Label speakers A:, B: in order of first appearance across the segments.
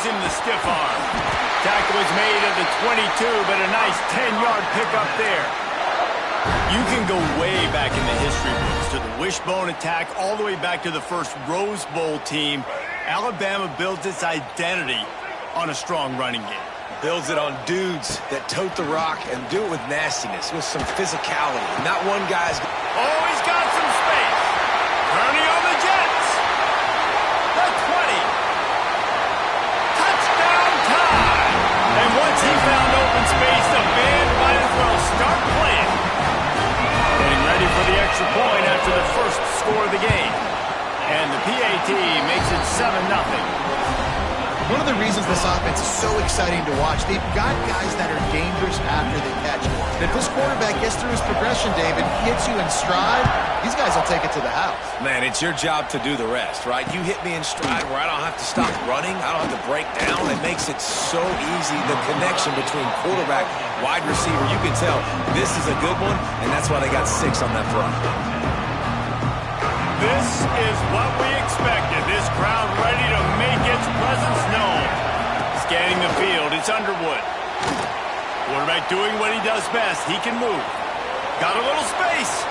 A: using the stiff arm. Tackle was made at the 22, but a nice 10-yard pickup there. You can go way back in the history books to the wishbone attack all the way back to the first Rose Bowl team. Alabama builds its identity on a strong running game.
B: Builds it on dudes that tote the rock and do it with nastiness, with some physicality. Not one guy's...
A: Oh, he's got some space. Turning on the Jets. The 20. Touchdown time. And once he found open space, the band might as well start playing. Getting ready for the extra point after the first score of the game. And the PAT makes it 7-0.
C: One of the reasons this offense is so exciting to watch, they've got guys that are dangerous after they catch. And if this quarterback gets through his progression, David, hits you in stride, these guys will take it to the house.
B: Man, it's your job to do the rest, right? You hit me in stride where I don't have to stop running. I don't have to break down. It makes it so easy. The connection between quarterback, wide receiver, you can tell this is a good one, and that's why they got 6 on that front.
A: This is what we expected. This crowd ready to make its presence known. Scanning the field, it's Underwood. Quarterback doing what he does best. He can move. Got a little space.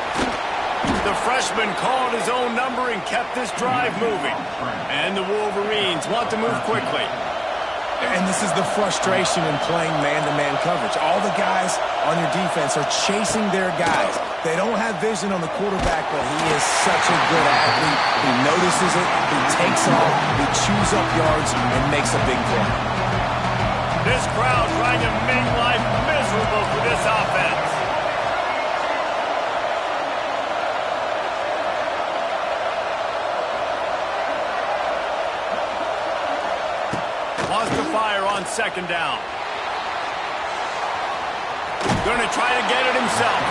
A: The freshman called his own number and kept this drive moving. And the Wolverines want to move quickly.
B: And this is the frustration in playing man-to-man coverage. All the guys on your defense are chasing their guys. They don't have vision on the quarterback, but he is such a good athlete. He notices it, he takes off, he chews up yards, and makes a big play.
A: This crowd trying to make life miserable for this offense. Wants to fire on second down. Going to try to get it himself.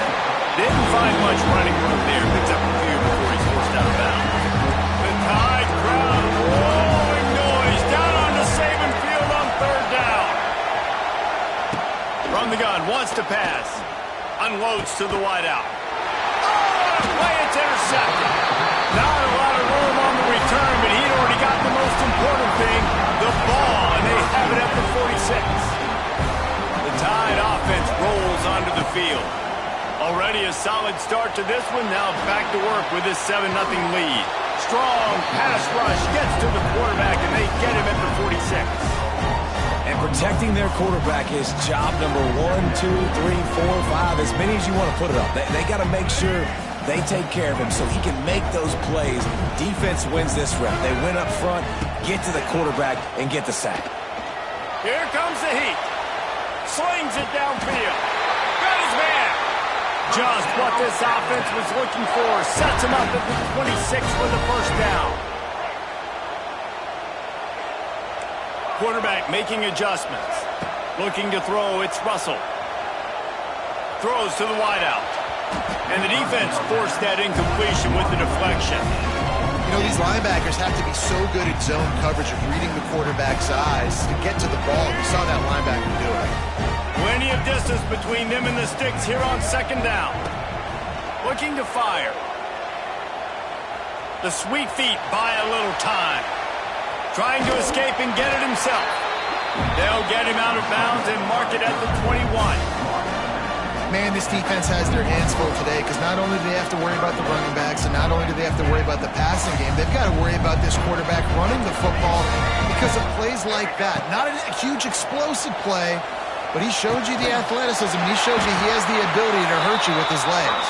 A: Didn't find much running room there. Picks up a few before he's forced out of bounds. The Tide crowd rolling noise down on the Saban field on third down. From the gun, wants to pass. Unloads to the wideout. Oh, play, it's intercepted. Not a lot of room on the return, but he'd already got the most important thing, the ball, and they have it at the 46. The Tide offense rolls onto the field. Already a solid start to this one. Now back to work with this 7-0 lead. Strong pass rush gets to the quarterback, and they get him at the 46.
B: And protecting their quarterback is job number 1, 2, 3, 4, 5, as many as you want to put it up. They got to make sure they take care of him so he can make those plays. Defense wins this rep. They win up front, get to the quarterback, and get the sack.
A: Here comes the heat. Slings it downfield. Got his man. Just what this offense was looking for. Sets him up at the 26 for the first down. Quarterback making adjustments. Looking to throw, it's Russell. Throws to the wideout. And the defense forced that incompletion with the deflection.
C: You know, these linebackers have to be so good at zone coverage of reading the quarterback's eyes to get to the ball. We saw that linebacker do it.
A: Plenty of distance between them and the sticks here on second down. Looking to fire. The sweet feet buy a little time. Trying to escape and get it himself. They'll get him out of bounds and mark it at the 21.
C: Man, this defense has their hands full today because not only do they have to worry about the running backs and not only do they have to worry about the passing game, they've got to worry about this quarterback running the football because of plays like that. Not a huge explosive play, but he showed you the athleticism. He showed you he has the ability to hurt you with his legs.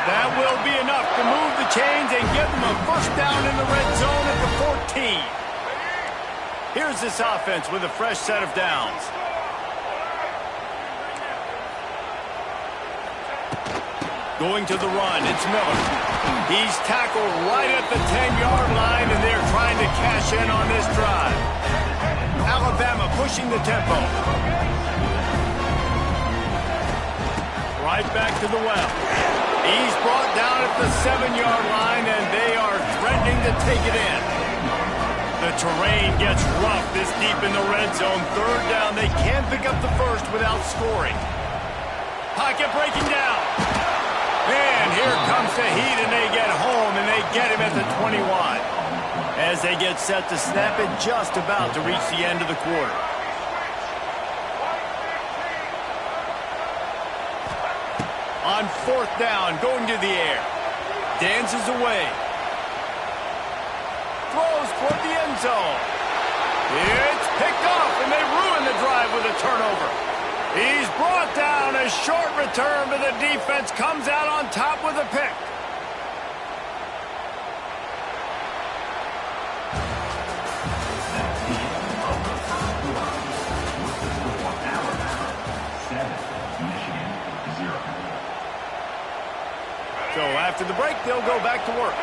A: That will be enough to move the chains and give them a first down in the red zone at the 14. Here's this offense with a fresh set of downs. Going to the run, it's Miller. He's tackled right at the 10-yard line, and they're trying to cash in on this drive. Alabama pushing the tempo. Right back to the well. He's brought down at the 7-yard line, and they are threatening to take it in. The terrain gets rough this deep in the red zone. Third down, they can't pick up the first without scoring. Pocket breaking down. And here comes the heat, and they get home, and they get him at the 21. as they get set to snap it, just about to reach the end of the quarter. On 4th down, going to the air. Dances away. Throws toward the end zone. It's picked off, and they ruin the drive with a turnover. He's brought down. A short return, but the defense comes out on top with a pick. So after the break, they'll go back to work.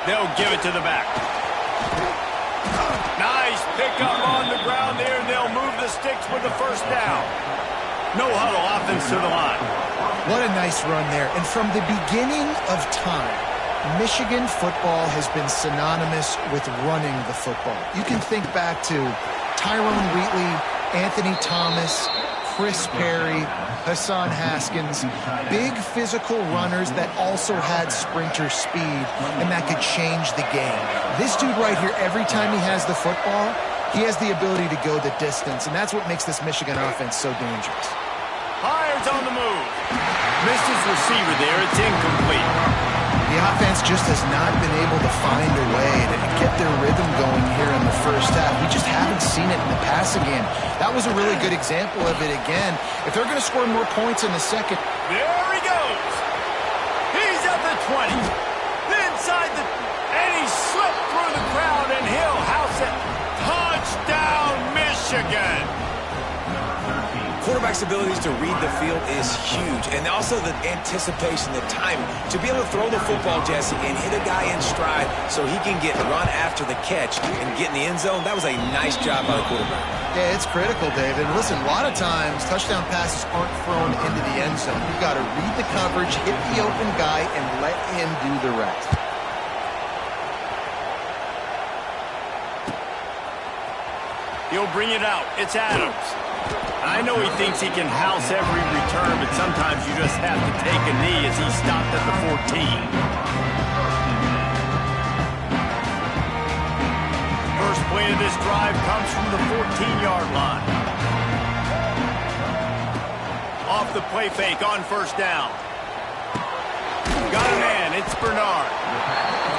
A: They'll give it to the back. Nice pickup on the ground there, and they'll move the sticks with the first down. No huddle, offense to the line.
C: What a nice run there. And from the beginning of time, Michigan football has been synonymous with running the football. You can think back to Tyrone Wheatley, Anthony Thomas, Chris Perry, Hassan Haskins, big physical runners that also had sprinter speed and that could change the game. This dude right here, every time he has the football, he has the ability to go the distance, and that's what makes this Michigan offense so dangerous.
A: Hires on the move. Missed his receiver there. It's incomplete.
C: The offense just has not been able to find a way to get their rhythm going here in the first half. We just haven't seen it in the passing game. That was a really good example of it again. If they're going to score more points in the second.
A: There he goes. He's at the 20. Inside the... And he slipped through the crowd, and he'll house it. Touchdown, Michigan.
B: Quarterback's abilities to read the field is huge, and also the anticipation, the timing. To be able to throw the football, Jesse, and hit a guy in stride so he can get run after the catch and get in the end zone, that was a nice job by the quarterback.
C: Yeah, it's critical, David. Listen, a lot of times touchdown passes aren't thrown into the end zone. You've got to read the coverage, hit the open guy, and let him do the rest.
A: He'll bring it out. It's Adams. I know he thinks he can house every return, but sometimes you just have to take a knee as he stopped at the 14. First play of this drive comes from the 14-yard line. Off the play fake on 1st down. Got a man. It's Bernard.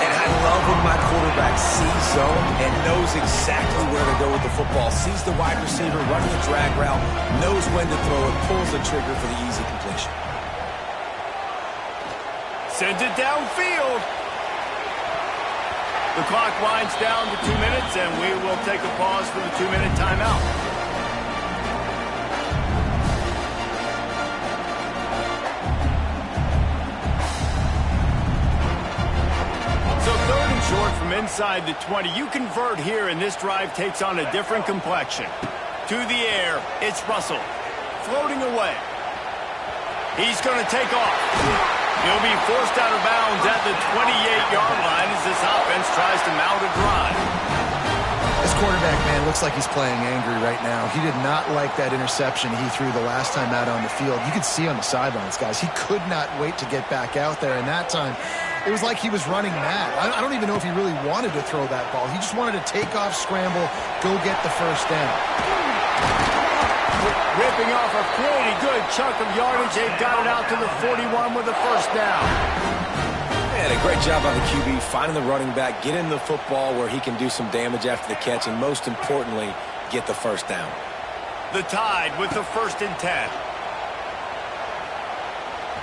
B: And I love when my quarterback sees zone and knows exactly where to go with the football. Sees the wide receiver running a drag route, knows when to throw it, pulls the trigger for the easy completion.
A: Sends it downfield. The clock winds down to 2 minutes, and we will take a pause for the 2-minute timeout. Short from inside the 20. You convert here, and this drive takes on a different complexion. To the air, it's Russell. Floating away. He's going to take off. He'll be forced out of bounds at the 28-yard line as this offense tries to mount a drive.
C: This quarterback, man, looks like he's playing angry right now. He did not like that interception he threw the last time out on the field. You could see on the sidelines, guys, he could not wait to get back out there, and that time it was like he was running mad. I don't even know if he really wanted to throw that ball. He just wanted to take off, scramble, go get the first down.
A: Ripping off a pretty good chunk of yardage. They've got it out to the 41 with the first down.
B: And a great job by the QB finding the running back, getting the football where he can do some damage after the catch, and most importantly, get the first down.
A: The Tide with the 1st and 10.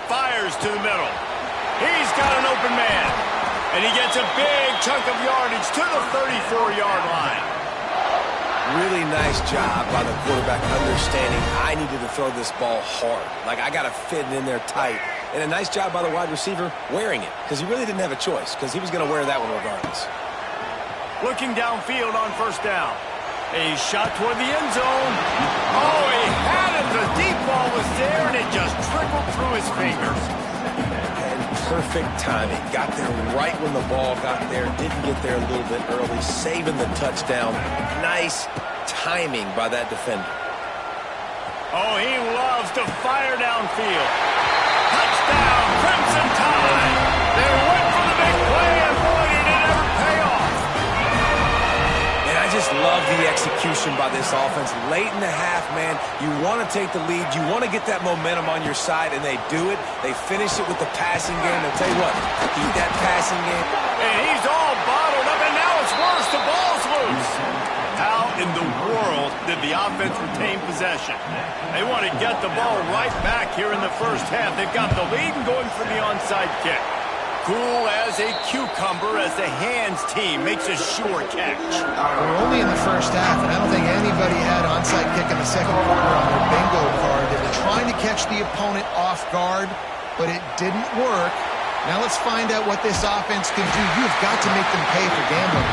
A: Fires to the middle. He's got an open man. And he gets a big chunk of yardage to the 34-yard line.
B: Really nice job by the quarterback understanding I needed to throw this ball hard. Like, I got to fit it in there tight. And a nice job by the wide receiver wearing it, because he really didn't have a choice, because he was going to wear that one regardless.
A: Looking downfield on 1st down. A shot toward the end zone. Oh, he had it. The deep ball was there, and it just trickled through his fingers.
B: And perfect timing. Got there right when the ball got there. Didn't get there a little bit early, saving the touchdown. Nice timing by that defender.
A: Oh, he loves to fire downfield. Touchdown, Crimson Tide. They went for the big play, and boy, did it ever pay off.
B: And I just love the execution by this offense. Late in the half, man, you want to take the lead. You want to get that momentum on your side, and they do it. They finish it with the passing game. I'll tell you what, keep that passing game.
A: And he's all bottled up, and now it's worse. The ball's loose. How in the world did the offense retain possession? They want to get the ball right back here in the first half. They've got the lead and going for the onside kick. Cool as a cucumber as the hands team makes a sure catch.
C: We're only in the first half, and I don't think anybody had onside kick in the second quarter on their bingo card. They were trying to catch the opponent off guard, but it didn't work. Now let's find out what this offense can do. You've got to make them pay for gambling.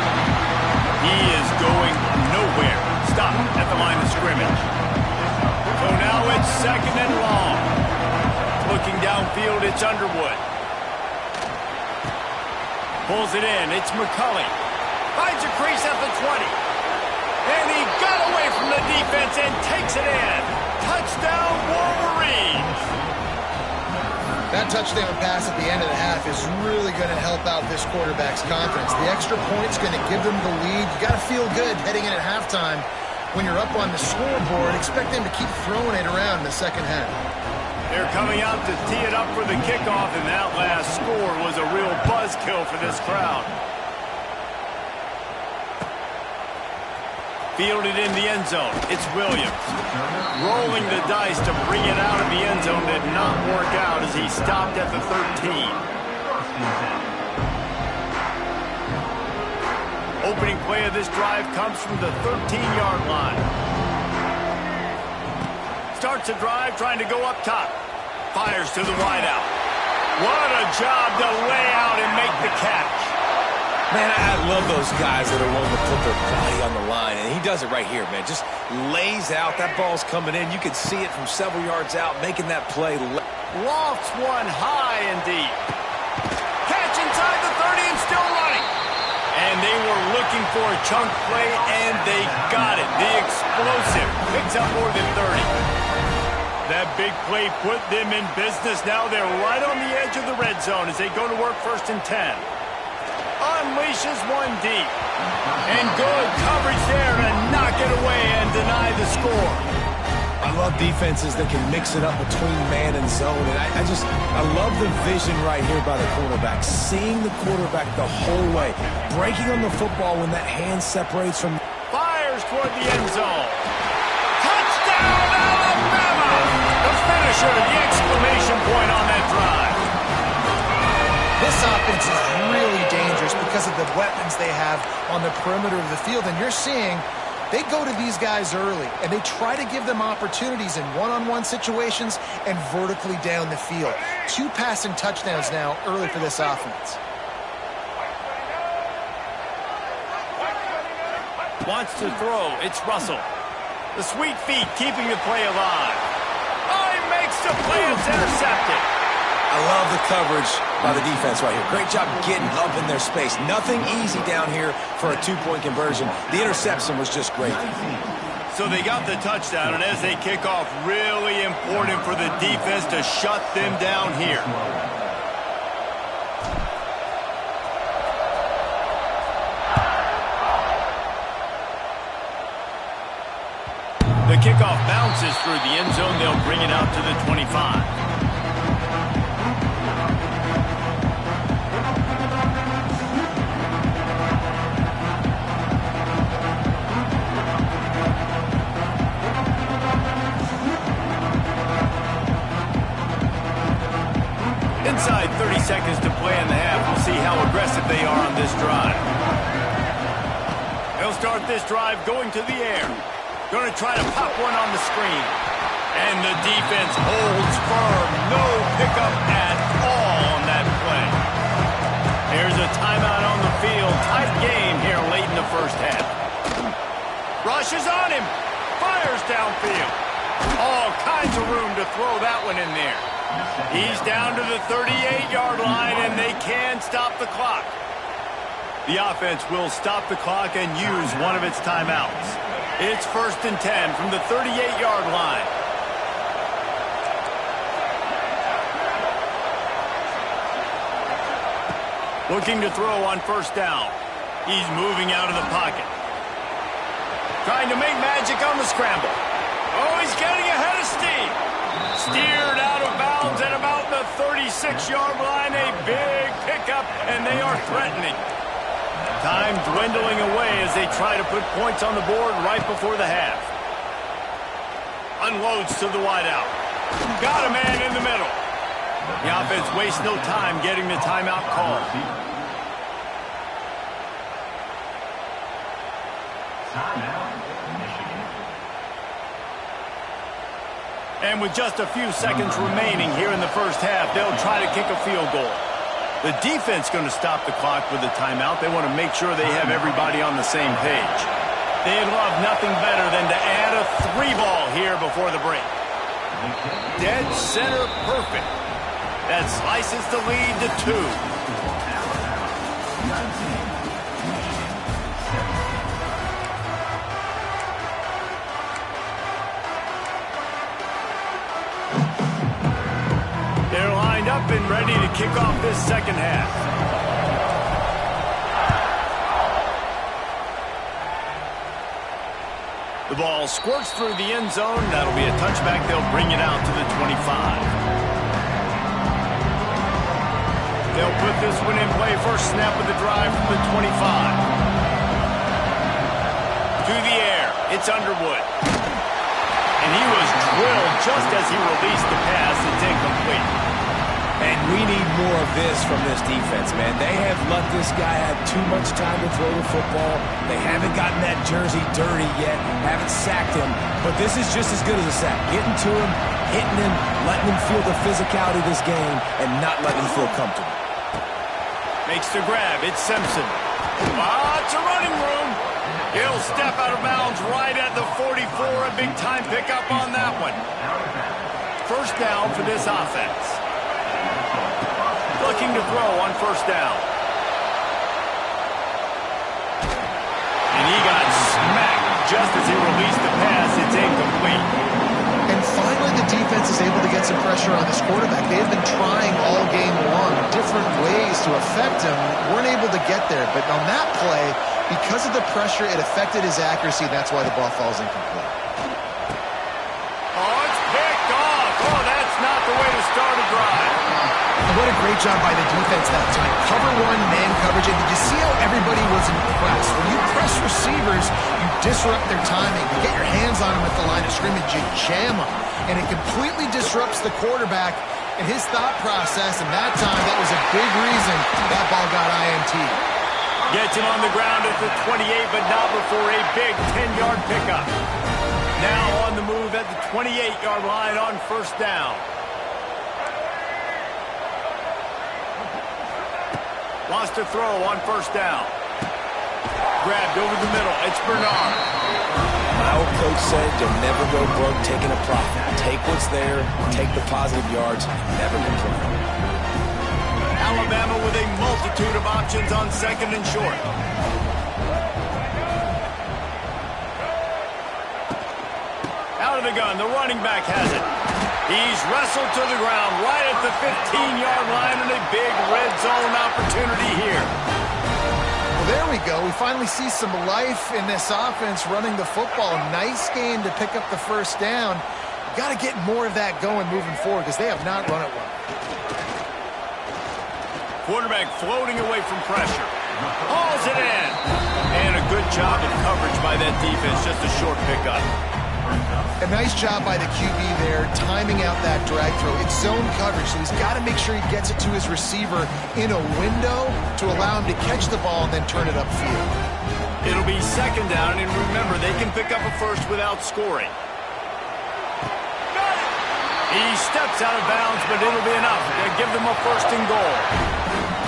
A: He is going nowhere. Stop at the line of scrimmage. So now it's second and long. Looking downfield, it's Underwood. Pulls it in. It's McCulley. Finds a crease at the 20. And he got away from the defense and takes it in. Touchdown, Wolverines.
C: That touchdown pass at the end of the half is really going to help out this quarterback's confidence. The extra point's going to give them the lead. You got to feel good heading in at halftime. When you're up on the scoreboard, expect them to keep throwing it around in the second half.
A: They're coming out to tee it up for the kickoff, and that last score was a real buzzkill for this crowd. Fielded in the end zone. It's Williams. Rolling the dice to bring it out of the end zone did not work out as he stopped at the 13. Opening play of this drive comes from the 13-yard line. Starts a drive trying to go up top. Fires to the wideout. What a job to lay out and make the catch.
B: Man, I love those guys that are willing to put their body on the line, and he does it right here, man. Just lays out. That ball's coming in. You can see it from several yards out, making that play.
A: Lofts one high and deep. Catch inside the 30 and still running. And they were looking for a chunk play, and they got it. The explosive picks up more than 30. That big play put them in business. Now they're right on the edge of the red zone as they go to work first and 10. Unleashes one deep. And good coverage there to knock it away and deny the score.
B: I love defenses that can mix it up between man and zone. And I love the vision right here by the quarterback. Seeing the quarterback the whole way. Breaking on the football when that hand separates from...
A: Fires toward the end zone. Touchdown, Alabama! The finisher, the exclamation point on that drive.
C: This offense is really dangerous because of the weapons they have on the perimeter of the field. And you're seeing they go to these guys early, and they try to give them opportunities in one-on-one situations and vertically down the field. 2 passing touchdowns now early for this offense.
A: Wants to throw. It's Russell. The sweet feet keeping the play alive. Oh, he makes the play. It's intercepted.
B: I love the coverage by the defense right here. Great job getting up in their space. Nothing easy down here for a 2-point conversion. The interception was just great.
A: So they got the touchdown, and as they kick off, really important for the defense to shut them down here. The kickoff bounces through the end zone. They'll bring it out to the 25. Inside 30 seconds to play in the half. We'll see how aggressive they are on this drive. They'll start this drive going to the air. Going to try to pop one on the screen. And the defense holds firm. No pickup at all on that play. Here's a timeout on the field. Tight game here late in the first half. Rushes on him. Fires downfield. All kinds of room to throw that one in there. He's down to the 38-yard line, and they can stop the clock. The offense will stop the clock and use one of its timeouts. It's first and 10 from the 38-yard line. Looking to throw on first down. He's moving out of the pocket. Trying to make magic on the scramble. Oh, he's getting ahead of steam. Steered out of bounds at about the 36-yard line. A big pickup, and they are threatening. Time dwindling away as they try to put points on the board right before the half. Unloads to the wideout. Got a man in the middle. The offense wastes no time getting the timeout call. And with just a few seconds remaining here in the first half, they'll try to kick a field goal. The defense going to stop the clock with a timeout. They want to make sure they have everybody on the same page. They'd love nothing better than to add a 3-ball here before the break. Dead center perfect. That slices the lead to 2. They're lined up and ready to kick off this second half. The ball squirts through the end zone. That'll be a touchback. They'll bring it out to the 25. They'll put this one in play. First snap of the drive from the 25. To the air. It's Underwood. And he was drilled just as he released the pass. It's incomplete.
B: And we need more of this from this defense, man. They have let this guy have too much time to throw the football. They haven't gotten that jersey dirty yet, haven't sacked him. But this is just as good as a sack. Getting to him, hitting him, letting him feel the physicality of this game, and not letting him feel comfortable.
A: Makes the grab. It's Simpson. Lots of running room. He'll step out of bounds right at the 44. A big-time pickup on that one. First down for this offense. Looking to throw on first down. And he got smacked just as he released the pass. It's incomplete.
C: And finally the defense is able to get some pressure on this quarterback. They have been trying all game long different ways to affect him. Weren't able to get there. But on that play, because of the pressure, it affected his accuracy. That's why the ball falls incomplete.
A: Oh, it's picked off. Oh, that's not the way to start a drive.
C: What a great job by the defense that time. Cover one, man coverage. And did you see how everybody was impressed? When you press receivers, you disrupt their timing. You get your hands on them at the line of scrimmage, you jam them. And it completely disrupts the quarterback and his thought process. And that time, that was a big reason that ball got INT.
A: Gets him on the ground at the 28, but not before a big 10-yard pickup. Now on the move at the 28-yard line on first down. Wants to throw on first down. Grabbed over the middle. It's Bernard.
B: My old coach said you'll never go broke taking a profit. Take what's there, take the positive yards, never complain.
A: Alabama with a multitude of options on second and short. Out of the gun, the running back has it. He's wrestled to the ground right at the 15-yard line and a big red zone opportunity here.
C: Well, there we go. We finally see some life in this offense running the football. Nice game to pick up the first down. Got to get more of that going moving forward because they have not run it well.
A: Quarterback floating away from pressure. Hauls it in. And a good job of coverage by that defense. Just a short pickup.
C: A nice job by the QB there, timing out that drag throw. It's zone coverage, so he's got to make sure he gets it to his receiver in a window to allow him to catch the ball and then turn it upfield.
A: It'll be second down, and remember, they can pick up a first without scoring. Got it! He steps out of bounds, but it'll be enough to give them a first and goal.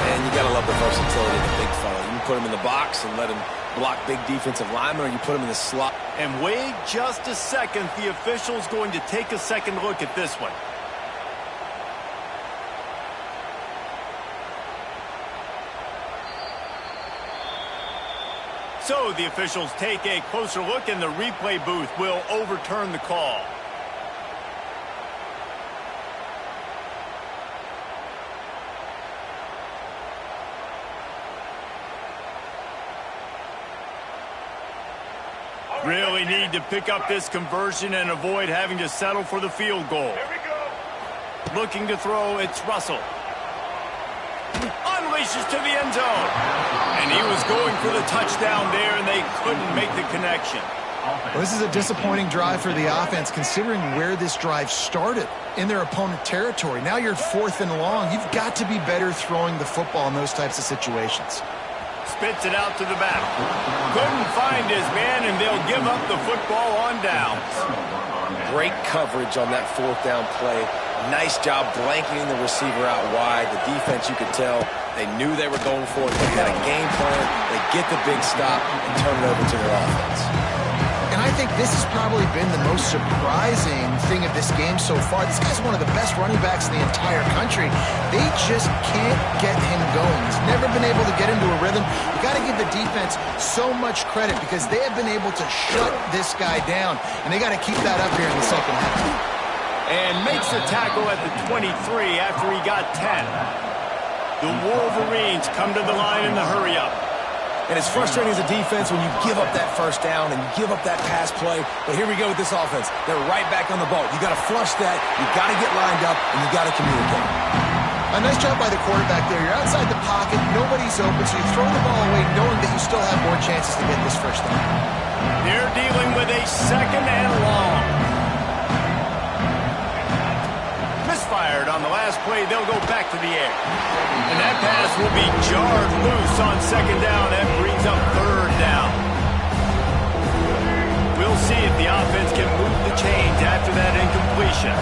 B: Man, you got to love the versatility of the big fella. You can put him in the box and let him block big defensive linemen, or you put him in the slot.
A: And wait just a second. The official's going to take a second look at this one. So the officials take a closer look, and the replay booth will overturn the call. Really need to pick up this conversion and avoid having to settle for the field goal. Looking to throw, it's Russell. Unleashes to the end zone. And he was going for the touchdown there, and they couldn't make the connection.
C: Well, this is a disappointing drive for the offense, considering where this drive started, in their opponent territory. Now you're 4th and long. You've got to be better throwing the football in those types of situations.
A: Spits it out to the back. Couldn't find his man, and they'll give up the football on downs.
B: Great coverage on that 4th down play. Nice job blanketing the receiver out wide. The defense, you could tell, they knew they were going for it. They had a game plan. They get the big stop and turn it over to their offense.
C: And I think this has probably been the most surprising thing of this game so far. This guy's one of the best running backs in the entire country. They just can't get him going. He's never been able to get into a rhythm. You got to give the defense so much credit because they have been able to shut this guy down, and they got to keep that up here in the second half.
A: And makes the tackle at the 23 after he got 10. The Wolverines come to the line in the hurry-up.
B: And it's frustrating as a defense when you give up that first down and you give up that pass play. But here we go with this offense. They're right back on the ball. You got to flush that. You got to get lined up, and you got to communicate.
C: A nice job by the quarterback there. You're outside the pocket. Nobody's open, so you throw the ball away knowing that you still have more chances to get this first down.
A: They're dealing with a 2nd and long. Misfired on the last play. They'll go back to the air. And that pass will be jarred loose on 2nd down. That brings up 3rd down. We'll see if the offense can move the chains after that incompletion.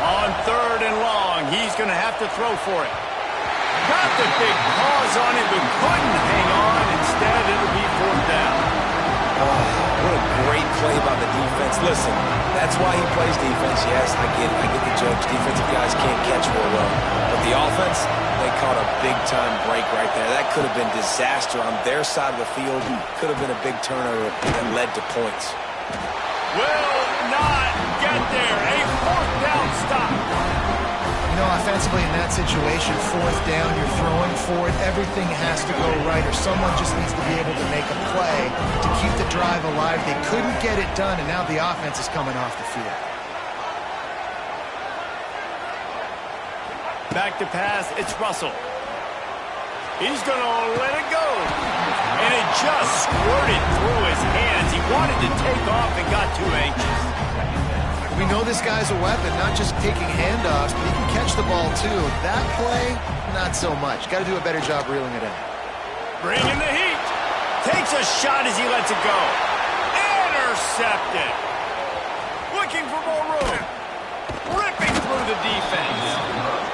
A: On 3rd and long, he's going to have to throw for it. Got the big pause on it, but couldn't hang on. Instead, it'll be 4th down.
B: What a great play by the defense. Listen, that's why he plays defense. Yes, I get it. I get the jokes. Defensive guys can't catch real well. But the offense, they caught a big-time break right there. That could have been disaster on their side of the field. Could have been a big turnover that led to points.
A: Will not get there. A 4th down stop.
C: You know, offensively in that situation, 4th down, you're throwing for it. Everything has to go right, or someone just needs to be able to make a play to keep the drive alive. They couldn't get it done, and now the offense is coming off the field.
A: Back to pass, it's Russell. He's going to let it go. And it just squirted through his hands. He wanted to take off and got too anxious.
C: We know this guy's a weapon, not just taking handoffs, but he can catch the ball too. That play, not so much. Got to do a better job reeling it in.
A: Bringing the heat. Takes a shot as he lets it go. Intercepted. Looking for more room. Ripping through the defense.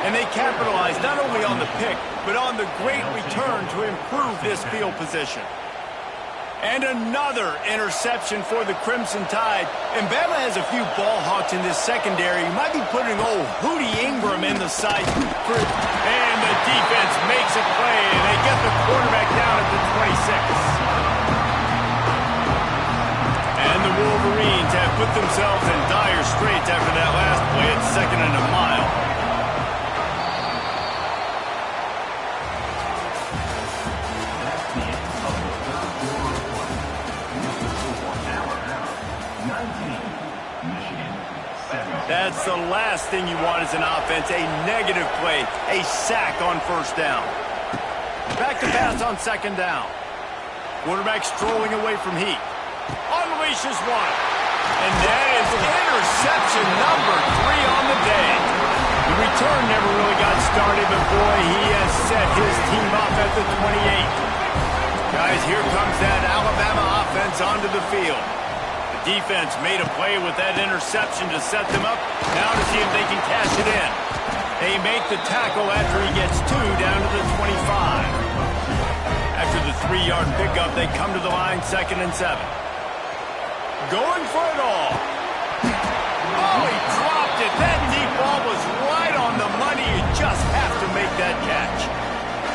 A: And they capitalize not only on the pick, but on the great return to improve this field position. And another interception for the Crimson Tide. And Bama has a few ball hawks in this secondary. You might be putting old Hootie Ingram in the sights. And the defense makes a play, and they get the quarterback down at the 26. And the Wolverines have put themselves in dire straits after that last play at 2nd and a mile. That's the last thing you want as an offense, a negative play, a sack on 1st down. Back to pass on 2nd down. Quarterback strolling away from heat. Unleashes one. And that is interception number 3 on the day. The return never really got started, but boy, he has set his team up at the 28. Guys, here comes that Alabama offense onto the field. Defense made a play with that interception to set them up. Now to see if they can cash it in. They make the tackle after he gets 2 down to the 25. After the 3-yard pickup, they come to the line 2nd and 7. Going for it all. Oh, he dropped it. That deep ball was right on the money. You just have to make that catch.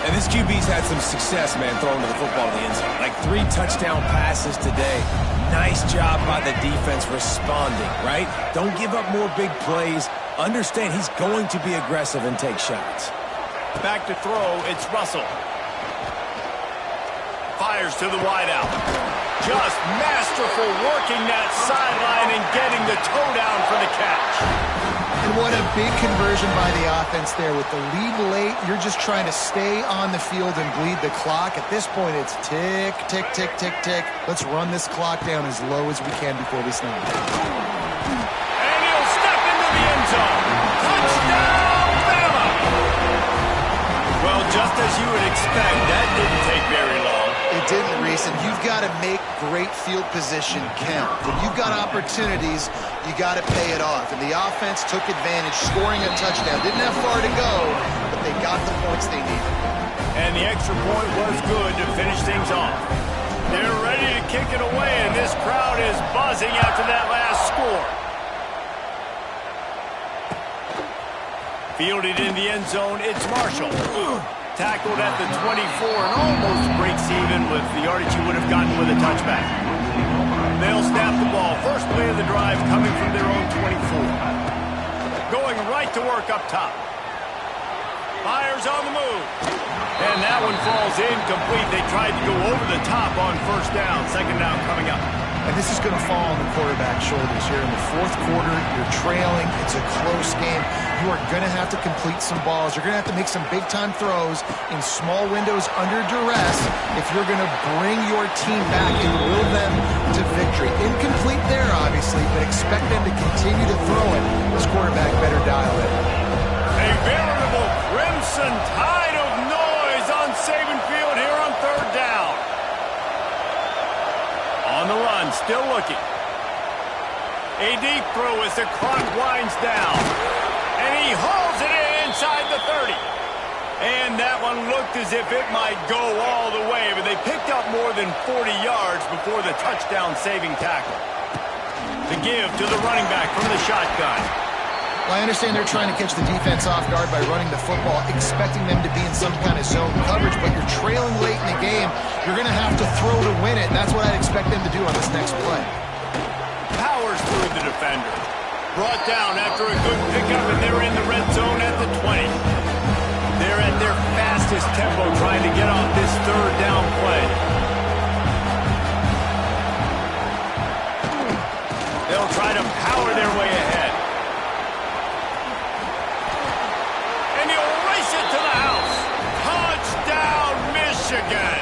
B: And this QB's had some success, man, throwing the football to the end zone. Like 3 touchdown passes today. Nice job by the defense responding, right? Don't give up more big plays. Understand he's going to be aggressive and take shots.
A: Back to throw, it's Russell. Fires fires to the wideout. Just masterful working that sideline and getting the toe down for the catch.
C: And what a big conversion by the offense there. With the lead late, you're just trying to stay on the field and bleed the clock. At this point, it's tick, tick, tick, tick, tick. Let's run this clock down as low as we can before we snap.
A: And he'll step into the end zone. Touchdown, Bama! Well, just as you would expect, that didn't take very long.
C: It didn't, Reese, and you've got to make great field position count. When you've got opportunities, you got to pay it off. And the offense took advantage, scoring a touchdown. Didn't have far to go, but they got the points they needed.
A: And the extra point was good to finish things off. They're ready to kick it away, and this crowd is buzzing after that last score. Fielded in the end zone, it's Marshall. Tackled at the 24 and almost breaks even with the yardage he would have gotten with a touchback. They'll snap the ball. First play of the drive coming from their own 24. Going right to work up top. Fires on the move. And that one falls incomplete. They tried to go over the top on first down. Second down coming up.
C: And this is going to fall on the quarterback's shoulders here in the fourth quarter. You're trailing. It's a close game. You are going to have to complete some balls. You're going to have to make some big-time throws in small windows under duress if you're going to bring your team back and will them to victory. Incomplete there, obviously, but expect them to continue to throw it. This quarterback better dial it.
A: A veritable crimson tide of noise on Saban Field here on third down. On the run, still looking. A deep throw as the clock winds down. And he hauls it in inside the 30. And that one looked as if it might go all the way, but they picked up more than 40 yards before the touchdown-saving tackle. The give to the running back from the shotgun.
C: Well, I understand they're trying to catch the defense off guard by running the football, expecting them to be in some kind of zone coverage, but you're trailing late in the game. You're going to have to throw to win it, and that's what I'd expect them to do on this next play.
A: Powers through the defender. Brought down after a good pickup, and they're in the red zone at the 20. They're at their fastest tempo trying to get off this third down play. They'll try to power their way ahead. And he'll race it to the house. Touchdown, Michigan.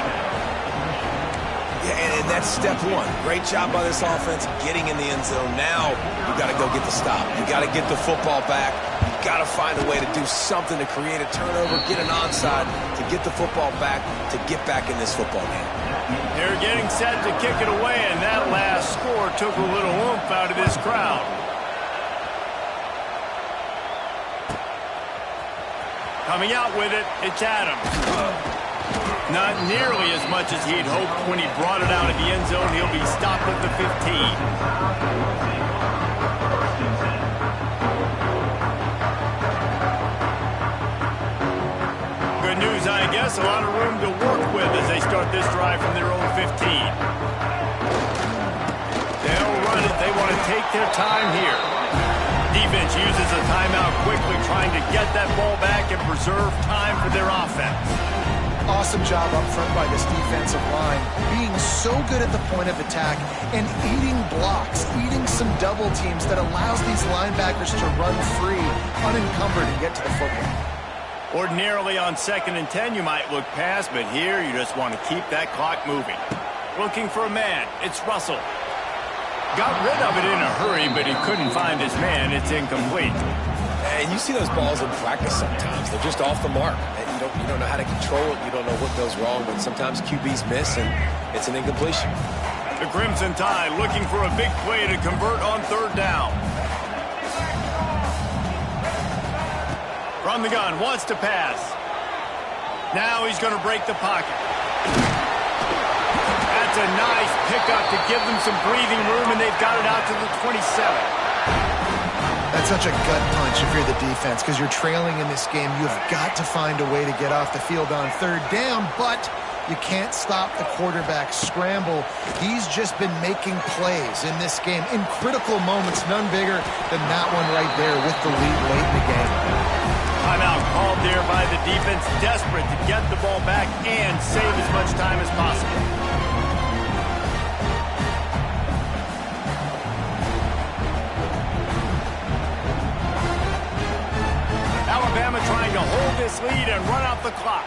B: Yeah, and that's step one. Great job by this offense getting in the end zone. Now you got to go get the stop. You got to get the football back. You got to find a way to do something to create a turnover, get an onside, to get the football back, to get back in this football game.
A: They're getting set to kick it away, and that last score took a little oomph out of this crowd. Coming out with it, it's Adams. Not nearly as much as he'd hoped when he brought it out of the end zone. He'll be stopped at the 15. Good news, I guess. A lot of room to work with as they start this drive from their own 15. They'll run it. They want to take their time here. Defense uses a timeout quickly, trying to get that ball back and preserve time for their offense.
C: Awesome job up front by this defensive line, being so good at the point of attack and eating blocks, eating some double teams that allows these linebackers to run free, unencumbered, and get to the football.
A: Ordinarily on 2nd and 10, you might look past, but here you just want to keep that clock moving. Looking for a man. It's Russell. Got rid of it in a hurry, but he couldn't find his man. It's incomplete.
B: And you see those balls in practice sometimes. They're just off the mark. You don't know how to control it. You don't know what goes wrong, but sometimes QBs miss, and it's an incompletion.
A: The Crimson Tide looking for a big play to convert on third down. From the gun, wants to pass. Now he's going to break the pocket. That's a nice pickup to give them some breathing room, and they've got it out to the 27.
C: That's such a gut punch if you're the defense, because you're trailing in this game. You've got to find a way to get off the field on third down, but you can't stop the quarterback scramble. He's just been making plays in this game in critical moments, none bigger than that one right there with the lead late in the game.
A: Timeout called there by the defense, desperate to get the ball back and save as much time as possible. this lead and run out the clock.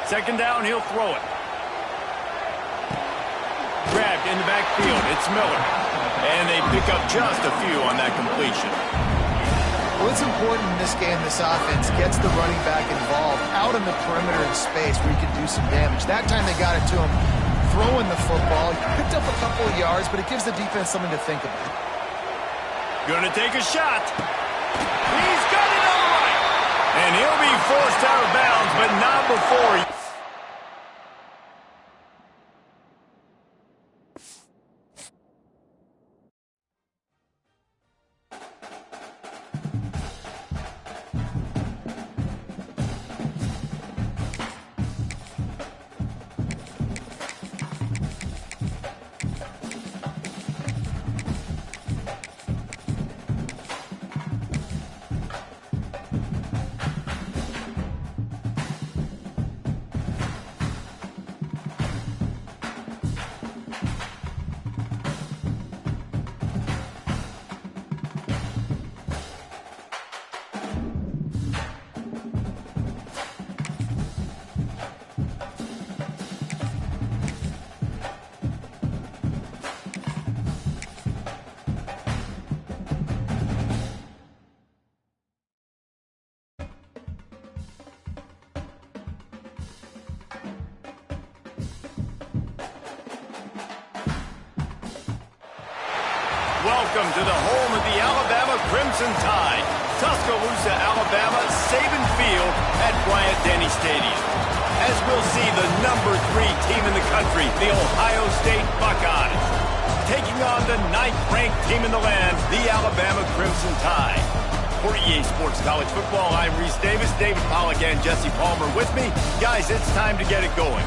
A: Second down, he'll throw it. Grabbed in the backfield. It's Miller. And they pick up just a few on that completion.
C: Well, it's important in this game, this offense gets the running back involved out in the perimeter in space where he can do some damage. That time they got it to him throwing the football. He picked up a couple of yards, but it gives the defense something to think about.
A: Gonna take a shot. He's got it all right. And he'll be forced out of bounds, but not before he... Welcome to the home of the Alabama Crimson Tide. Tuscaloosa, Alabama, Saban Field at Bryant-Denny Stadium. As we'll see the number 3 team in the country, the Ohio State Buckeyes, taking on the 9th-ranked team in the land, the Alabama Crimson Tide. For EA Sports College Football, I'm Reese Davis, David Pollack, and Jesse Palmer with me. Guys, it's time to get it going.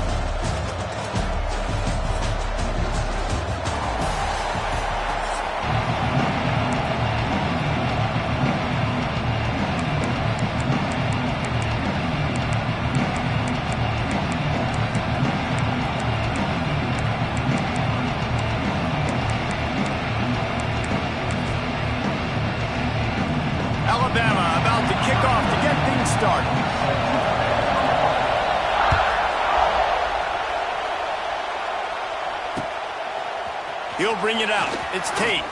A: Alabama about to kick off to get things started. He'll bring it out. It's Tate.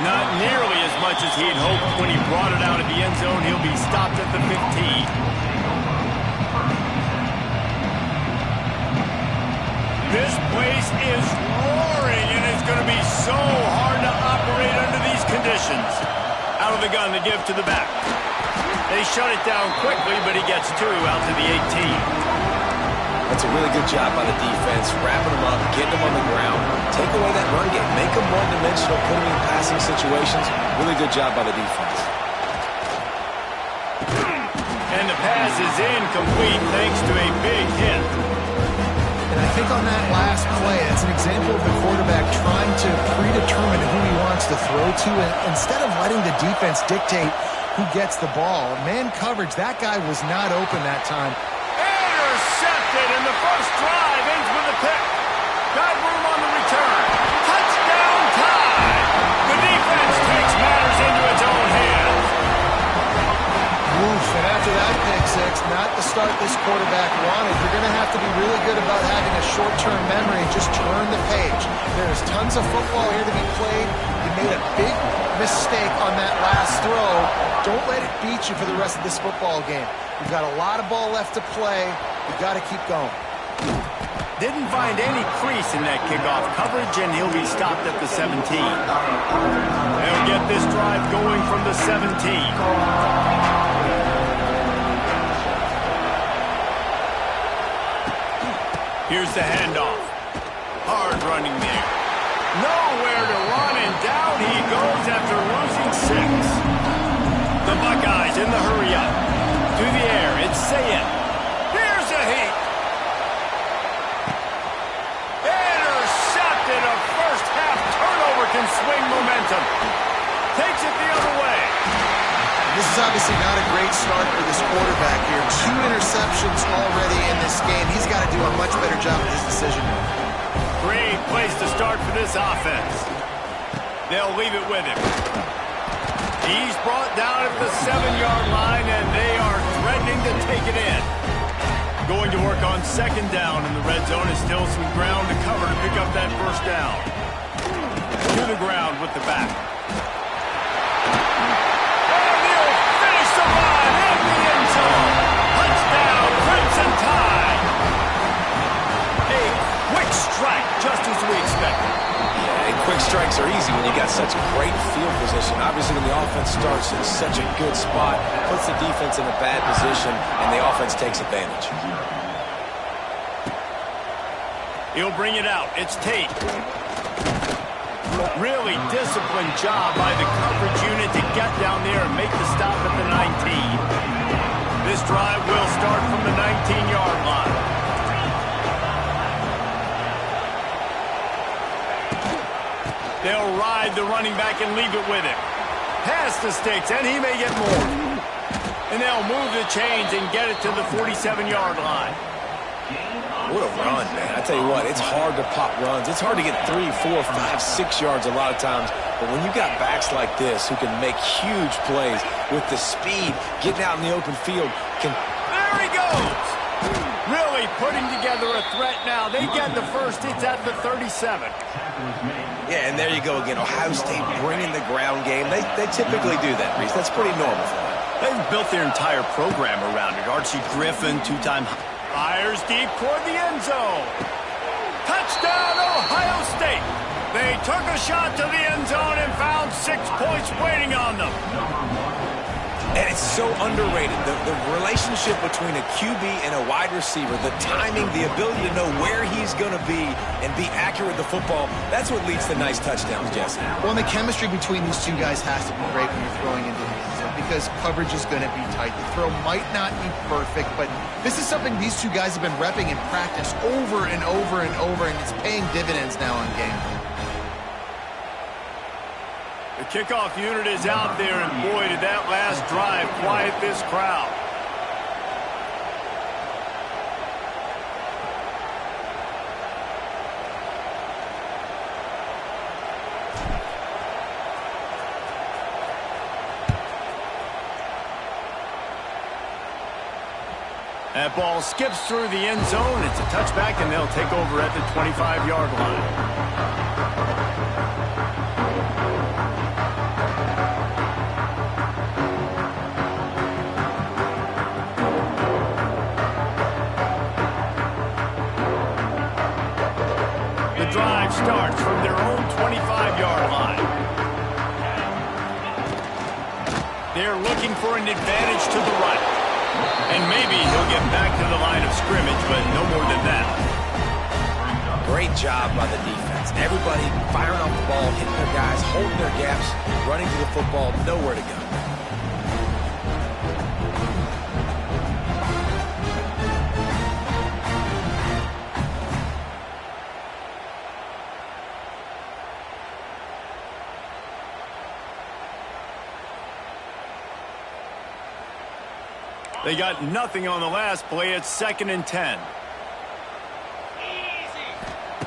A: Not nearly as much as he'd hoped when he brought it out of the end zone. He'll be stopped at the 15. This place is roaring, and it's going to be so hard to operate under these conditions. Out of the gun to give to the back. They shut it down quickly, but he gets 2 out to the 18.
B: That's a really good job by the defense, wrapping them up, getting them on the ground. Take away that run game, make them one-dimensional, put them in passing situations. Really good job by the defense.
A: And the pass is incomplete thanks to a big hit.
C: And I think on that last play, it's an example of the quarterback trying to predetermine who he wants to throw to, and instead of letting the defense dictate who gets the ball. Man coverage, that guy was not open that time.
A: Intercepted, and the first drive ends with a pick. Got room on the return. Touchdown tie. The defense takes matters into its own hands.
C: Oof, and after that pick six, not the start this quarterback wanted. You're going to have to be really good about having a short-term memory and just turn the page. There's tons of football here to be played. You made a big mistake on that last throw. Don't let it beat you for the rest of this football game. You've got a lot of ball left to play. You've got to keep going.
A: Didn't find any crease in that kickoff coverage, and he'll be stopped at the 17. They'll get this drive going from the 17. Here's the handoff. Hard running there. Nowhere to run, and down he goes after losing 6. The Buckeyes in the hurry up. Through the air, it's Sayed. Here's a heat. Intercepted. A first-half turnover can swing momentum. Takes it the other way.
C: This is obviously not a great start for this quarterback here. 2 interceptions already in this game. He's got to do a much better job with his decision.
A: Great place to start for this offense. They'll leave it with him. He's brought down at the 7-yard line, and they are threatening to take it in. Going to work on second down in the red zone. Is still some ground to cover to pick up that first down. To the ground with the back. And he'll finish the run in the end zone. Touchdown, Crimson Tide. A quick strike, just as we expected.
B: Yeah, and quick strikes are easy when you got such great field position. Obviously, when the offense starts in such a good spot, puts the defense in a bad position, and the offense takes advantage.
A: He'll bring it out. It's Tate. Really disciplined job by the coverage unit to get down there and make the stop at the 19. This drive will start from the 19-yard line. They'll ride the running back and leave it with him. Past the sticks, and he may get more. And they'll move the chains and get it to the 47-yard line.
B: What a run, man. I tell you what, it's hard to pop runs. It's hard to get 3, 4, 5, 6 yards a lot of times. But when you got backs like this who can make huge plays with the speed, getting out in the open field,
A: There he goes! Really putting together a threat now. They get the first. It's at the 37.
B: Yeah, and there you go again. Ohio State bringing the ground game. They typically do that, Reese. That's pretty normal for them.
A: They've built their entire program around it. Archie Griffin, two-time fires deep toward the end zone. Touchdown, Ohio State. They took a shot to the end zone and found 6 points waiting on them.
B: And it's so underrated. The relationship between a QB and a wide receiver, the timing, the ability to know where he's going to be and be accurate with the football, that's what leads to nice touchdowns, Jesse.
C: Well, and the chemistry between these two guys has to be great when you're throwing into the end zone because coverage is going to be tight. The throw might not be perfect, but this is something these two guys have been repping in practice over and over and over, and it's paying dividends now on game.
A: The kickoff unit is out there, and boy, did that last drive quiet this crowd. That ball skips through the end zone. It's a touchback, and they'll take over at the 25-yard line. Drive starts from their own 25-yard line. They're looking for an advantage to the right. And maybe he'll get back to the line of scrimmage, but no more than that.
B: Great job by the defense. Everybody firing off the ball, hitting their guys, holding their gaps, running to the football, nowhere to go.
A: They got nothing on the last play. It's 2nd and 10.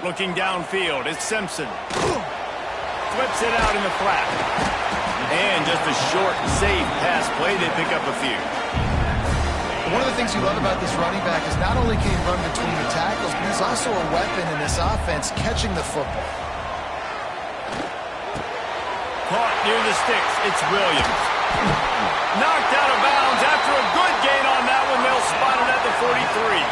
A: Looking downfield, it's Simpson. Flips it out in the flat. And just a short, safe pass play. They pick up a few.
C: One of the things you love about this running back is not only can he run between the tackles, but he's also a weapon in this offense, catching the football.
A: Caught near the sticks. It's Williams. Knocked out of bounds after a good gain on that one. They'll spot it at the 43.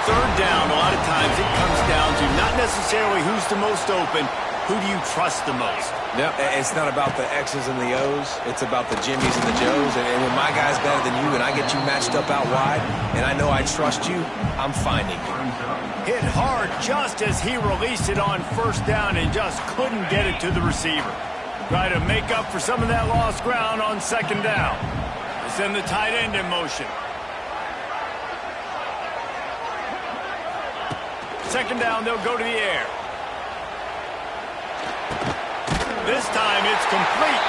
A: Third down, a lot of times it comes down to not necessarily who's the most open, who do you trust the most?
B: Yep, it's not about the X's and the O's. It's about the Jimmies and the Joes. And when my guy's better than you and I get you matched up out wide and I know I trust you, I'm finding you.
A: Hit hard just as he released it on first down and just couldn't get it to the receiver. Try to make up for some of that lost ground on second down. They send the tight end in motion. Second down, they'll go to the air. This time it's complete.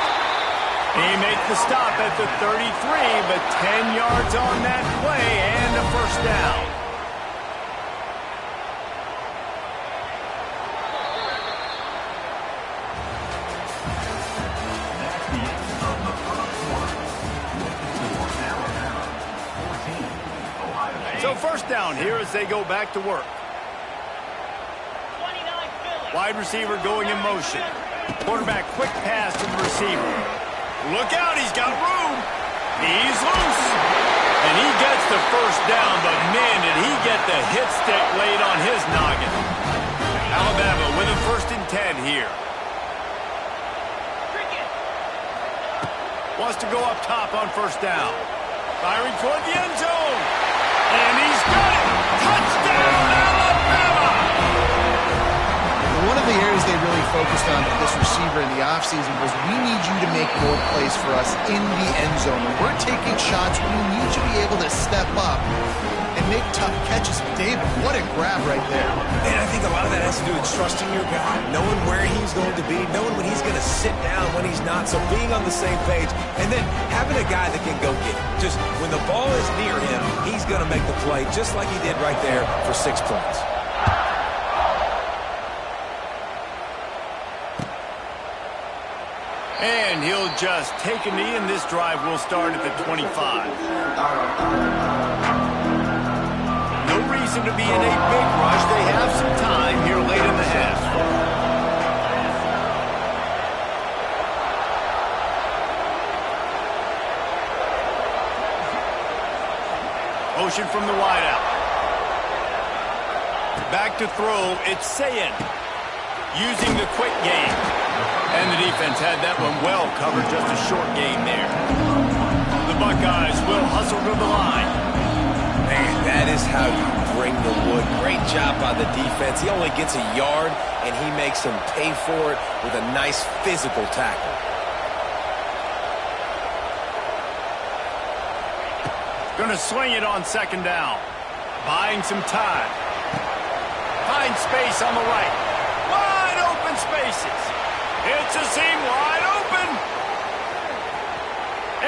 A: He makes the stop at the 33, but 10 yards on that play and a first down. So first down here as they go back to work. Wide receiver going in motion. Quarterback quick pass to the receiver. Look out, he's got room. He's loose. And he gets the first down, but man, did he get the hit stick laid on his noggin. Alabama with a 1st and 10 here. Wants to go up top on first down. Firing toward the end zone. And he's got it. Touchdown, Alabama!
C: One of the areas they really focused on with this receiver in the offseason was we need you to make more plays for us in the end zone. When we're taking shots, we need you to be able to step up and make tough catches. David, what a grab right there.
B: And I think a lot of that has to do with trusting your guy, knowing where he's going to be, knowing when he's going to sit down, when he's not, so being on the same page, and then having a guy that can go get it. Just when the ball is near him, he's going to make the play just like he did right there for 6 points.
A: And he'll just take a knee, and this drive will start at the 25. No reason to be in a big rush. They have some time here late in the half. Motion from the wideout. Back to throw. It's Sayin using the quick game. And the defense had that one well covered, just a short gain there. The Buckeyes will hustle to the line.
B: Man, that is how you bring the wood. Great job by the defense. He only gets a yard, and he makes him pay for it with a nice physical tackle.
A: Going to swing it on 2nd down. Buying some time. Finds space on the right. Wide open spaces. It's a seam wide open.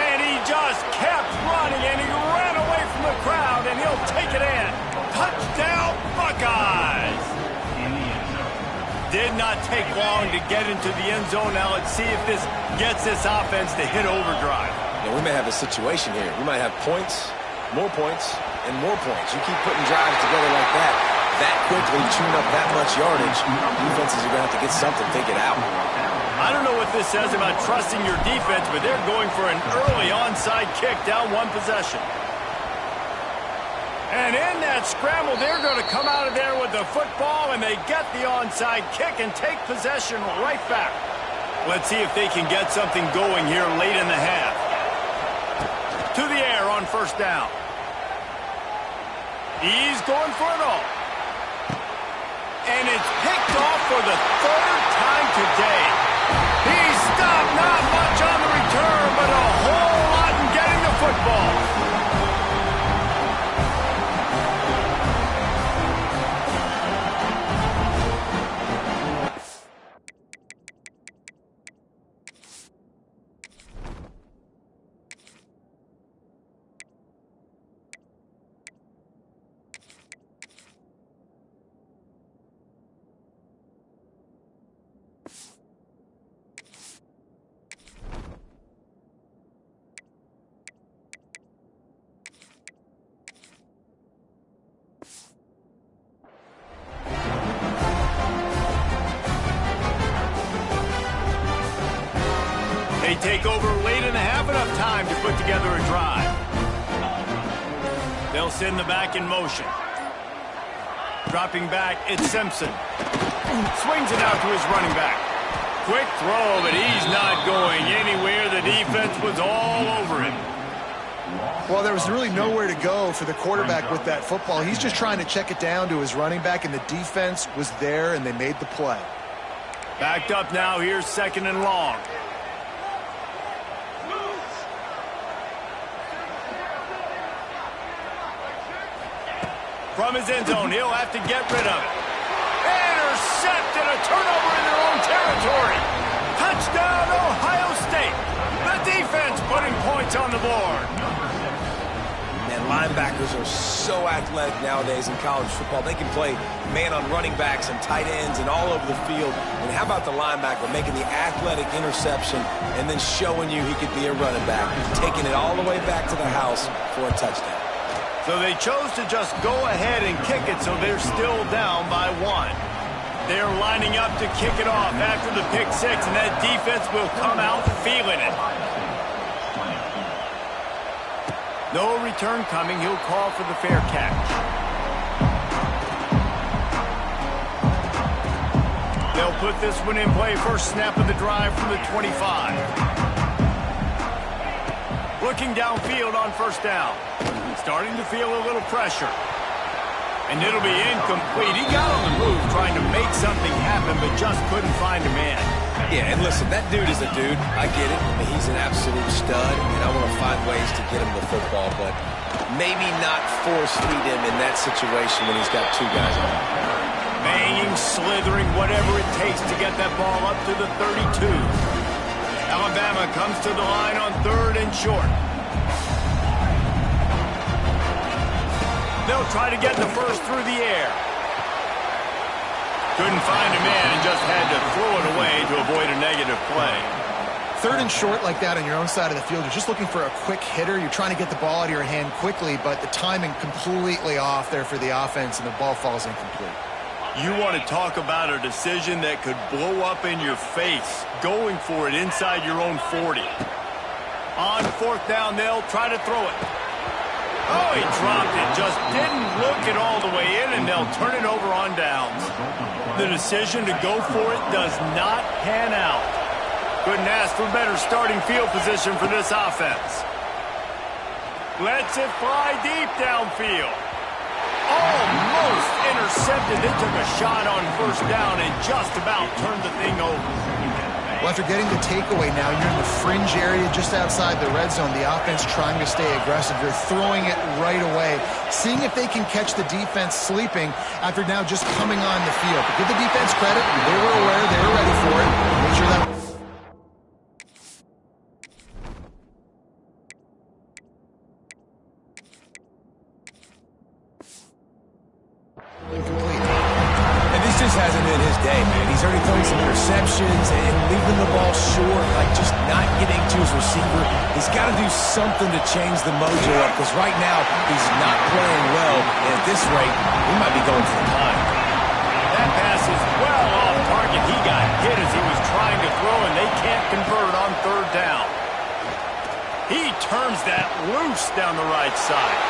A: And he just kept running, and he ran away from the crowd, and he'll take it in. Touchdown, Buckeyes. Did not take long to get into the end zone. Now let's see if this gets this offense to hit overdrive.
B: Yeah, we may have a situation here. We might have points, more points, and more points. You keep putting drives together like that quickly, tune up that much yardage, defenses are going to have to get something figured out.
A: I don't know what this says about trusting your defense, but they're going for an early onside kick down 1 possession. And in that scramble, they're going to come out of there with the football, and they get the onside kick and take possession right back. Let's see if they can get something going here late in the half. To the air on first down. He's going for it all. And it's picked off for the 3rd time today. He's stopped, not much on the return, but a whole lot in getting the football. They take over late in the half, enough time to put together a drive. They'll send the back in motion. Dropping back, it's Simpson. Swings it out to his running back. Quick throw, but he's not going anywhere. The defense was all over him.
C: Well, there was really nowhere to go for the quarterback with that football. He's just trying to check it down to his running back, and the defense was there, and they made the play.
A: Backed up now, here's 2nd and long. From his end zone, he'll have to get rid of it. Intercepted, a turnover in their own territory. Touchdown, Ohio State. The defense putting points on the board.
B: And linebackers are so athletic nowadays in college football. They can play man on running backs and tight ends and all over the field. And how about the linebacker making the athletic interception and then showing you he could be a running back, taking it all the way back to the house for a touchdown.
A: So they chose to just go ahead and kick it, so they're still down by 1. They're lining up to kick it off after the pick six, and that defense will come out feeling it. No return coming. He'll call for the fair catch. They'll put this one in play. First snap of the drive from the 25. Looking downfield on first down. Starting to feel a little pressure. And it'll be incomplete. He got on the move trying to make something happen, but just couldn't find a man.
B: Yeah, and listen, that dude is a dude. I get it. He's an absolute stud, and I want to find ways to get him the football, but maybe not force feed him in that situation when he's got 2 guys on him.
A: Banging, slithering, whatever it takes to get that ball up to the 32. Alabama comes to the line on 3rd and short. They'll try to get the first through the air. Couldn't find a man and just had to throw it away to avoid a negative play.
C: 3rd and short like that on your own side of the field. You're just looking for a quick hitter. You're trying to get the ball out of your hand quickly, but the timing completely off there for the offense, and the ball falls incomplete.
A: You want to talk about a decision that could blow up in your face, going for it inside your own 40. On 4th down, they'll try to throw it. Oh, he dropped it. Just didn't look it all the way in, and they'll turn it over on downs. The decision to go for it does not pan out. Couldn't ask for better starting field position for this offense. Lets it fly deep downfield. Almost intercepted. They took a shot on first down and just about turned the thing over.
C: Well, after getting the takeaway now, you're in the fringe area just outside the red zone. The offense trying to stay aggressive. They're throwing it right away, seeing if they can catch the defense sleeping after now just coming on the field. But give the defense credit. They were aware. They were ready for it. Make sure that... incomplete.
B: And this just hasn't been his day, man. He's already thrown some interceptions and leaving the ball short, like just not getting to his receiver. He's got to do something to change the mojo up, because right now he's not playing well. And at this rate, he might be going for the time.
A: That pass is well off target. He got hit as he was trying to throw, and they can't convert on 3rd down. He turns that loose down the right side.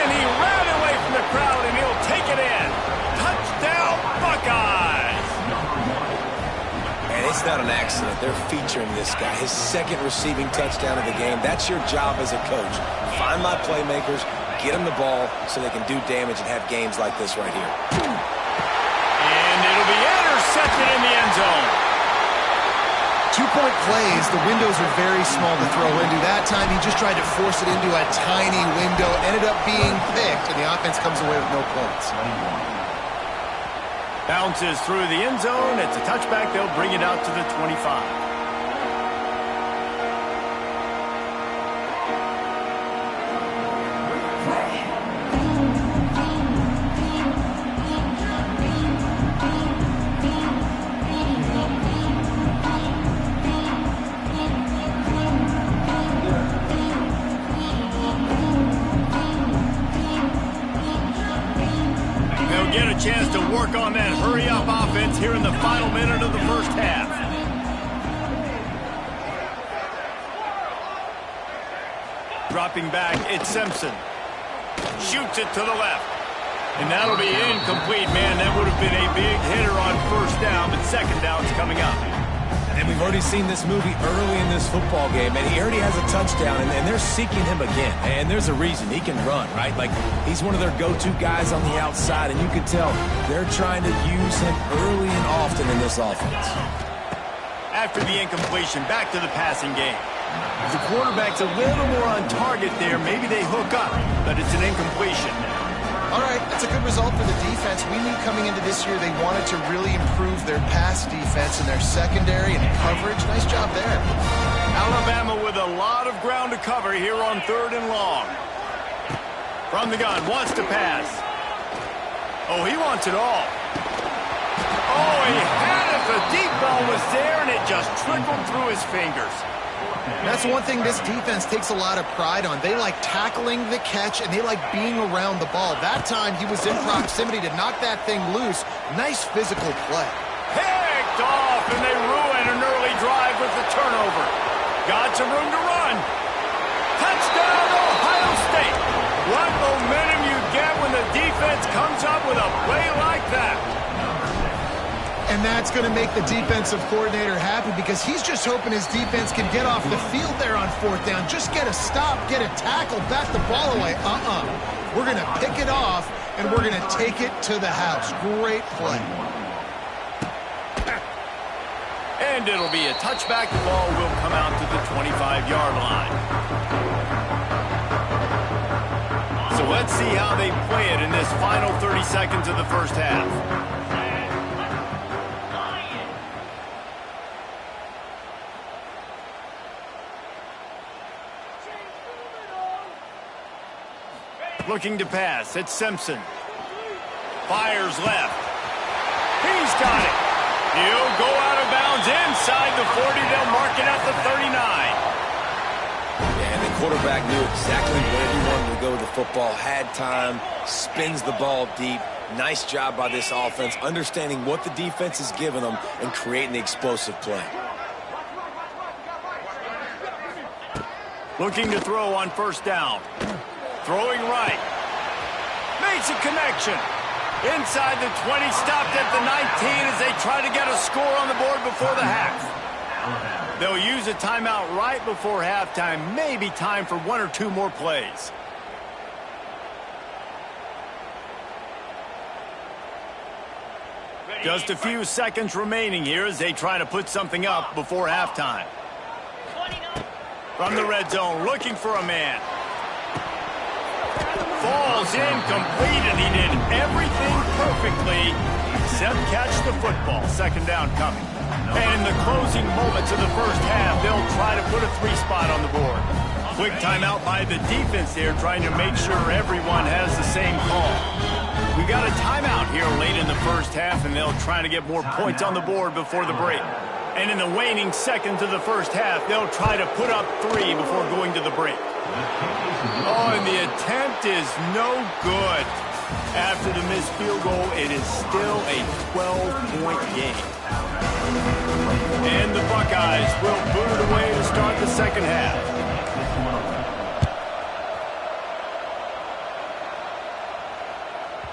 A: And he ran away from the crowd, and he'll take it in. Touchdown, Buckeyes!
B: And it's not an accident. They're featuring this guy. His 2nd receiving touchdown of the game. That's your job as a coach. Find my playmakers, get them the ball so they can do damage and have games like this right here.
A: And it'll be intercepted in the end zone.
C: 2-point plays, the windows are very small to throw into. That time, he just tried to force it into a tiny window, ended up being picked, and the offense comes away with no points.
A: Bounces through the end zone. It's a touchback. They'll bring it out to the 25. Get a chance to work on that hurry-up offense here in the final minute of the first half. Dropping back, it's Simpson. Shoots it to the left. And that'll be incomplete, man. That would have been a big hitter on first down, but second down's coming up.
B: And we've already seen this movie early in this football game, and he already has a touchdown, and they're seeking him again. And there's a reason. He can run, right? Like, he's one of their go-to guys on the outside, and you can tell they're trying to use him early and often in this offense.
A: After the incompletion, back to the passing game. If the quarterback's a little more on target there, maybe they hook up, but it's an incompletion.
C: All right, that's a good result for the defense. We knew coming into this year they wanted to really improve their pass defense and their secondary and coverage. Nice job there.
A: Alabama with a lot of ground to cover here on 3rd and long. From the gun, wants to pass. Oh, he wants it all. Oh, he had it. The deep ball was there, and it just trickled through his fingers.
C: That's one thing this defense takes a lot of pride on. They like tackling the catch, and they like being around the ball. That time, he was in proximity to knock that thing loose. Nice physical play.
A: Picked off, and they ruin an early drive with the turnover. Got some room to run. Touchdown, Ohio State. What momentum you get when the defense comes up with a play like that.
C: And that's going to make the defensive coordinator happy because he's just hoping his defense can get off the field there on 4th down. Just get a stop, get a tackle, bat the ball away. We're going to pick it off, and we're going to take it to the house. Great play.
A: And it'll be a touchback. The ball will come out to the 25-yard line. So let's see how they play it in this final 30 seconds of the first half. Looking to pass. It's Simpson. Fires left. He's got it. He'll go out of bounds inside the 40. They'll mark it at the 39.
B: And the quarterback knew exactly where he wanted to go with the football. Had time. Spins the ball deep. Nice job by this offense, understanding what the defense is giving them and creating the explosive play.
A: Looking to throw on 1st down. Throwing right. Makes a connection. Inside the 20, stopped at the 19 as they try to get a score on the board before the half. They'll use a timeout right before halftime. Maybe time for 1 or 2 more plays. Just a few seconds remaining here as they try to put something up before halftime. From the red zone, looking for a man. Falls incomplete, and he did everything perfectly except catch the football. 2nd down coming. And in the closing moments of the first half, they'll try to put a 3 spot on the board. Quick timeout by the defense there, trying to make sure everyone has the same call. We got a timeout here late in the first half, and they'll try to get more points on the board before the break. And in the waning seconds of the first half, they'll try to put up 3 before going to the break. Oh, and the attempt is no good. After the missed field goal, it is still a 12-point game. And the Buckeyes will boot it away to start the second half.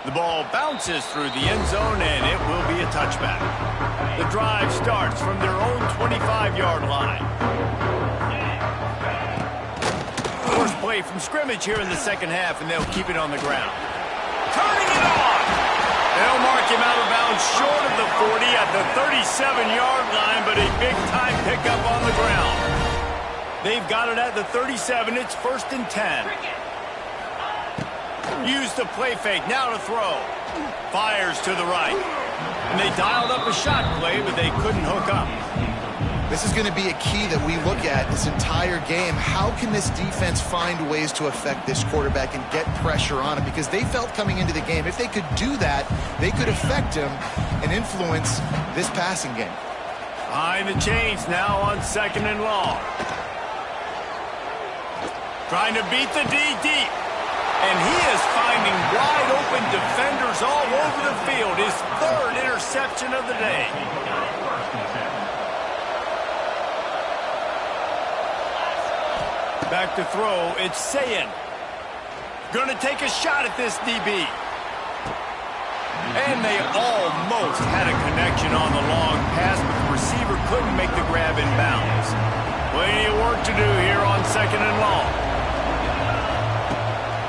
A: The ball bounces through the end zone, and it will be a touchback. The drive starts from their own 25-yard line. First play from scrimmage here in the second half, and they'll keep it on the ground. Turning it on! They'll mark him out of bounds short of the 40 at the 37-yard line, but a big-time pickup on the ground. They've got it at the 37. It's 1st and 10. Use the play fake, now to throw. Fires to the right. And they dialed up a shot play, but they couldn't hook up.
C: This is going to be a key that we look at this entire game. How can this defense find ways to affect this quarterback and get pressure on him? Because they felt coming into the game, if they could do that, they could affect him and influence this passing game.
A: Behind the chains now on 2nd and long. Trying to beat the D deep. And he is finding wide-open defenders all over the field. His 3rd interception of the day. Back to throw, it's Sayin. Gonna take a shot at this DB. And they almost had a connection on the long pass, but the receiver couldn't make the grab in bounds. Plenty of work to do here on 2nd and long.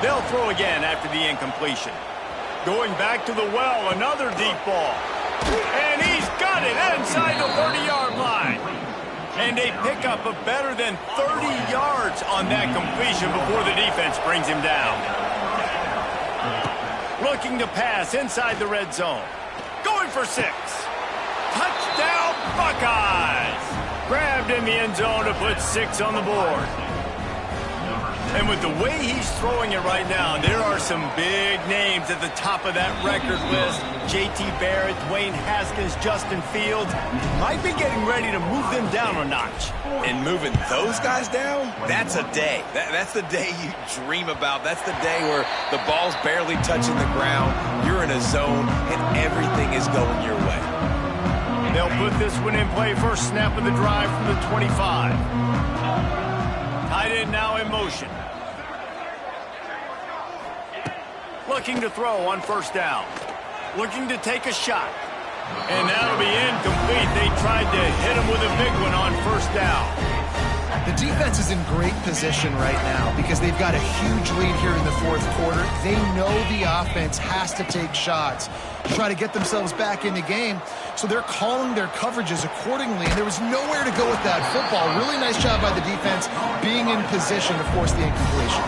A: They'll throw again after the incompletion. Going back to the well, another deep ball. And he's got it inside the 30-yard line. And a pickup of better than 30 yards on that completion before the defense brings him down. Looking to pass inside the red zone. Going for 6. Touchdown, Buckeyes! Grabbed in the end zone to put 6 on the board. And with the way he's throwing it right now, there are some big names at the top of that record list. J.T. Barrett, Dwayne Haskins, Justin Fields might be getting ready to move them down a notch.
B: And moving those guys down, that's a day. That's the day you dream about. That's the day where the ball's barely touching the ground, you're in a zone, and everything is going your way.
A: They'll put this one in play first snap of the drive from the 25. Tight end now in motion. Looking to throw on first down. Looking to take a shot. And that'll be incomplete. They tried to hit him with a big one on first down.
C: The defense is in great position right now because they've got a huge lead here in the fourth quarter. They know the offense has to take shots to try to get themselves back in the game, so they're calling their coverages accordingly, and there was nowhere to go with that football. Really nice job by the defense being in position to force the incompletion.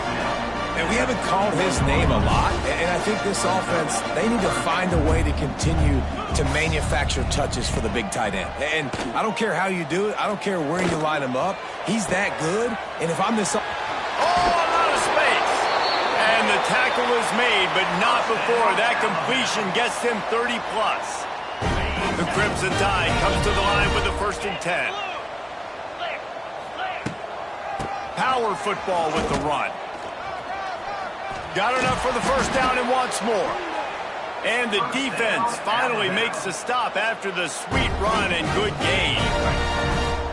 B: And we haven't called his name a lot, and I think this offense, they need to find a way to continue to manufacture touches for the big tight end. And I don't care how you do it. I don't care where you line him up. He's that good, and if I'm this...
A: Oh, a lot of space. And the tackle is made, but not before that completion gets him 30-plus. The Crimson Tide comes to the line with the 1st and 10. Power football with the run. Got enough for the first down and wants more. And the defense finally makes the stop after the sweet run and good gain.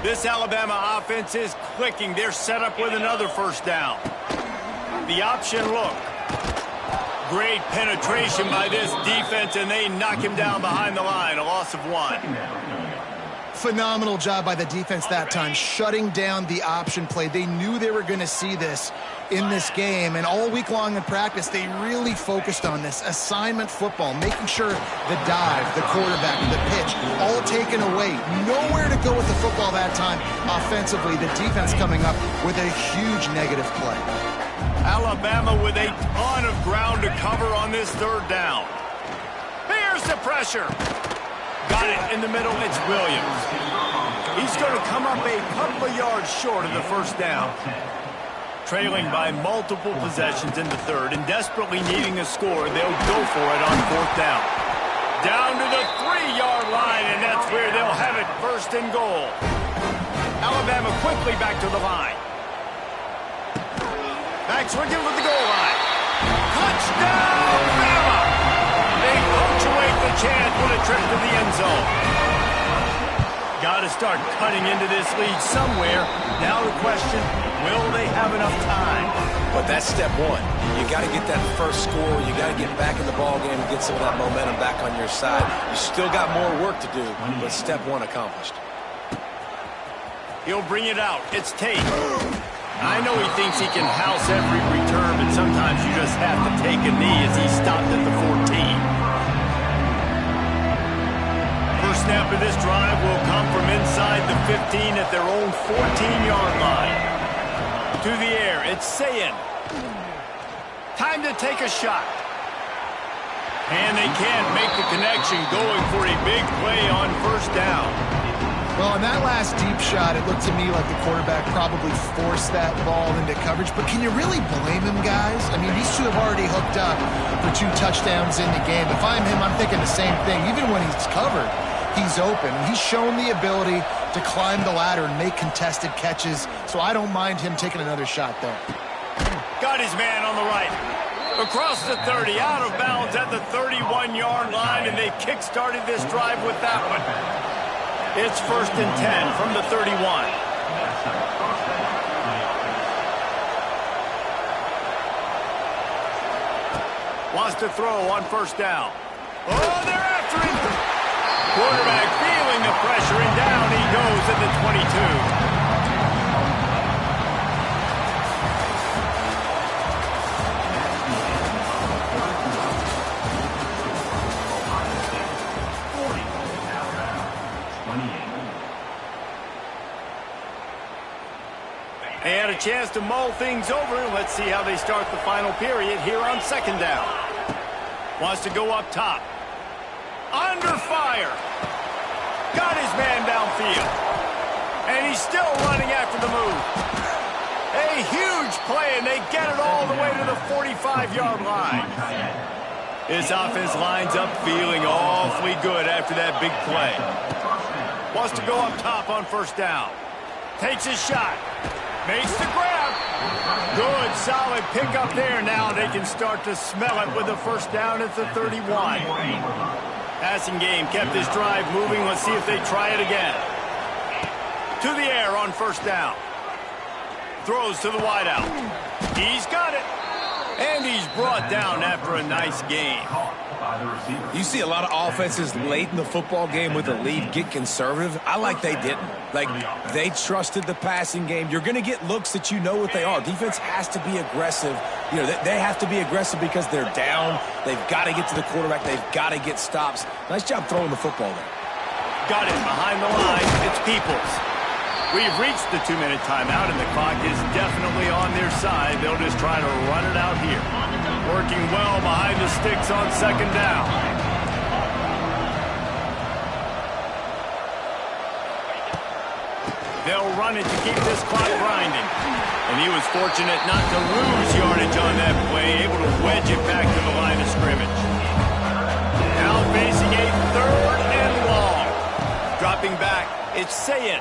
A: This Alabama offense is clicking. They're set up with another first down. The option look. Great penetration by this defense, and they knock him down behind the line. A loss of 1.
C: Phenomenal job by the defense that time, shutting down the option play. They knew they were going to see this in this game, and all week long in practice, they really focused on this assignment football, making sure the dive, the quarterback, the pitch, all taken away. Nowhere to go with the football that time offensively. The defense coming up with a huge negative play.
A: Alabama with a ton of ground to cover on this 3rd down. Here's the pressure. Got it in the middle. It's Williams. He's going to come up a couple of yards short of the first down. Trailing by multiple possessions in the 3rd and desperately needing a score, they'll go for it on 4th down. Down to the 3-yard line, and that's where they'll have it 1st and goal. Alabama quickly back to the line. Max Wiggins with the goal line. Touchdown, Bama! They punctuate the chance with a trip to the end zone. Got to start cutting into this lead somewhere. Now the question, will they have enough time?
B: But that's step 1. You got to get that first score. You got to get back in the ball game and get some of that momentum back on your side. You still got more work to do, but step 1 accomplished.
A: He'll bring it out. It's Tate. I know he thinks he can house every return, but sometimes you just have to take a knee as he stopped at the 14. First snap of this drive will come from inside the 15 at their own 14-yard line. To the air, it's Sayin. Time to take a shot. And they can't make the connection, going for a big play on first down.
C: Well, on that last deep shot, it looked to me like the quarterback probably forced that ball into coverage. But can you really blame him, guys? I mean, these two have already hooked up for 2 touchdowns in the game. If I'm him, I'm thinking the same thing. Even when he's covered, he's open. He's shown the ability to climb the ladder and make contested catches, so I don't mind him taking another shot there.
A: Got his man on the right. Across the 30, out of bounds at the 31-yard line, and they kick-started this drive with that one. It's 1st and 10 from the 31. Wants to throw on first down. Oh, they're after him. Quarterback feeling the pressure, and down he goes at the 22. They had a chance to mull things over. Let's see how they start the final period here on 2nd down. Wants to go up top. Under fire. Got his man downfield. And he's still running after the move. A A huge play, and they get it all the way to the 45-yard line. This offense lines up feeling awfully good after that big play. Wants to go up top on first down. Takes his shot. Makes the grab. Good, solid pickup there. Now they can start to smell it with the first down at the 31. Passing game kept this drive moving. Let's see if they try it again. To the air on first down. Throws to the wideout. He's got it. And he's brought down after a nice game.
B: You see a lot of offenses late in the football game with a lead get conservative. I like they didn't. Like, they trusted the passing game. You're going to get looks that you know what they are. Defense has to be aggressive. You know, they have to be aggressive because they're down. They've got to get to the quarterback. They've got to get stops. Nice job throwing the football there.
A: Got it behind the line. It's Peoples. We've reached the 2-minute timeout, and the clock is definitely on their side. They'll just try to run it out here. Working well behind the sticks on second down. They'll run it to keep this clock grinding. And he was fortunate not to lose yardage on that play, able to wedge it back to the line of scrimmage. Now facing a 3rd and long. Dropping back, it's Sayin.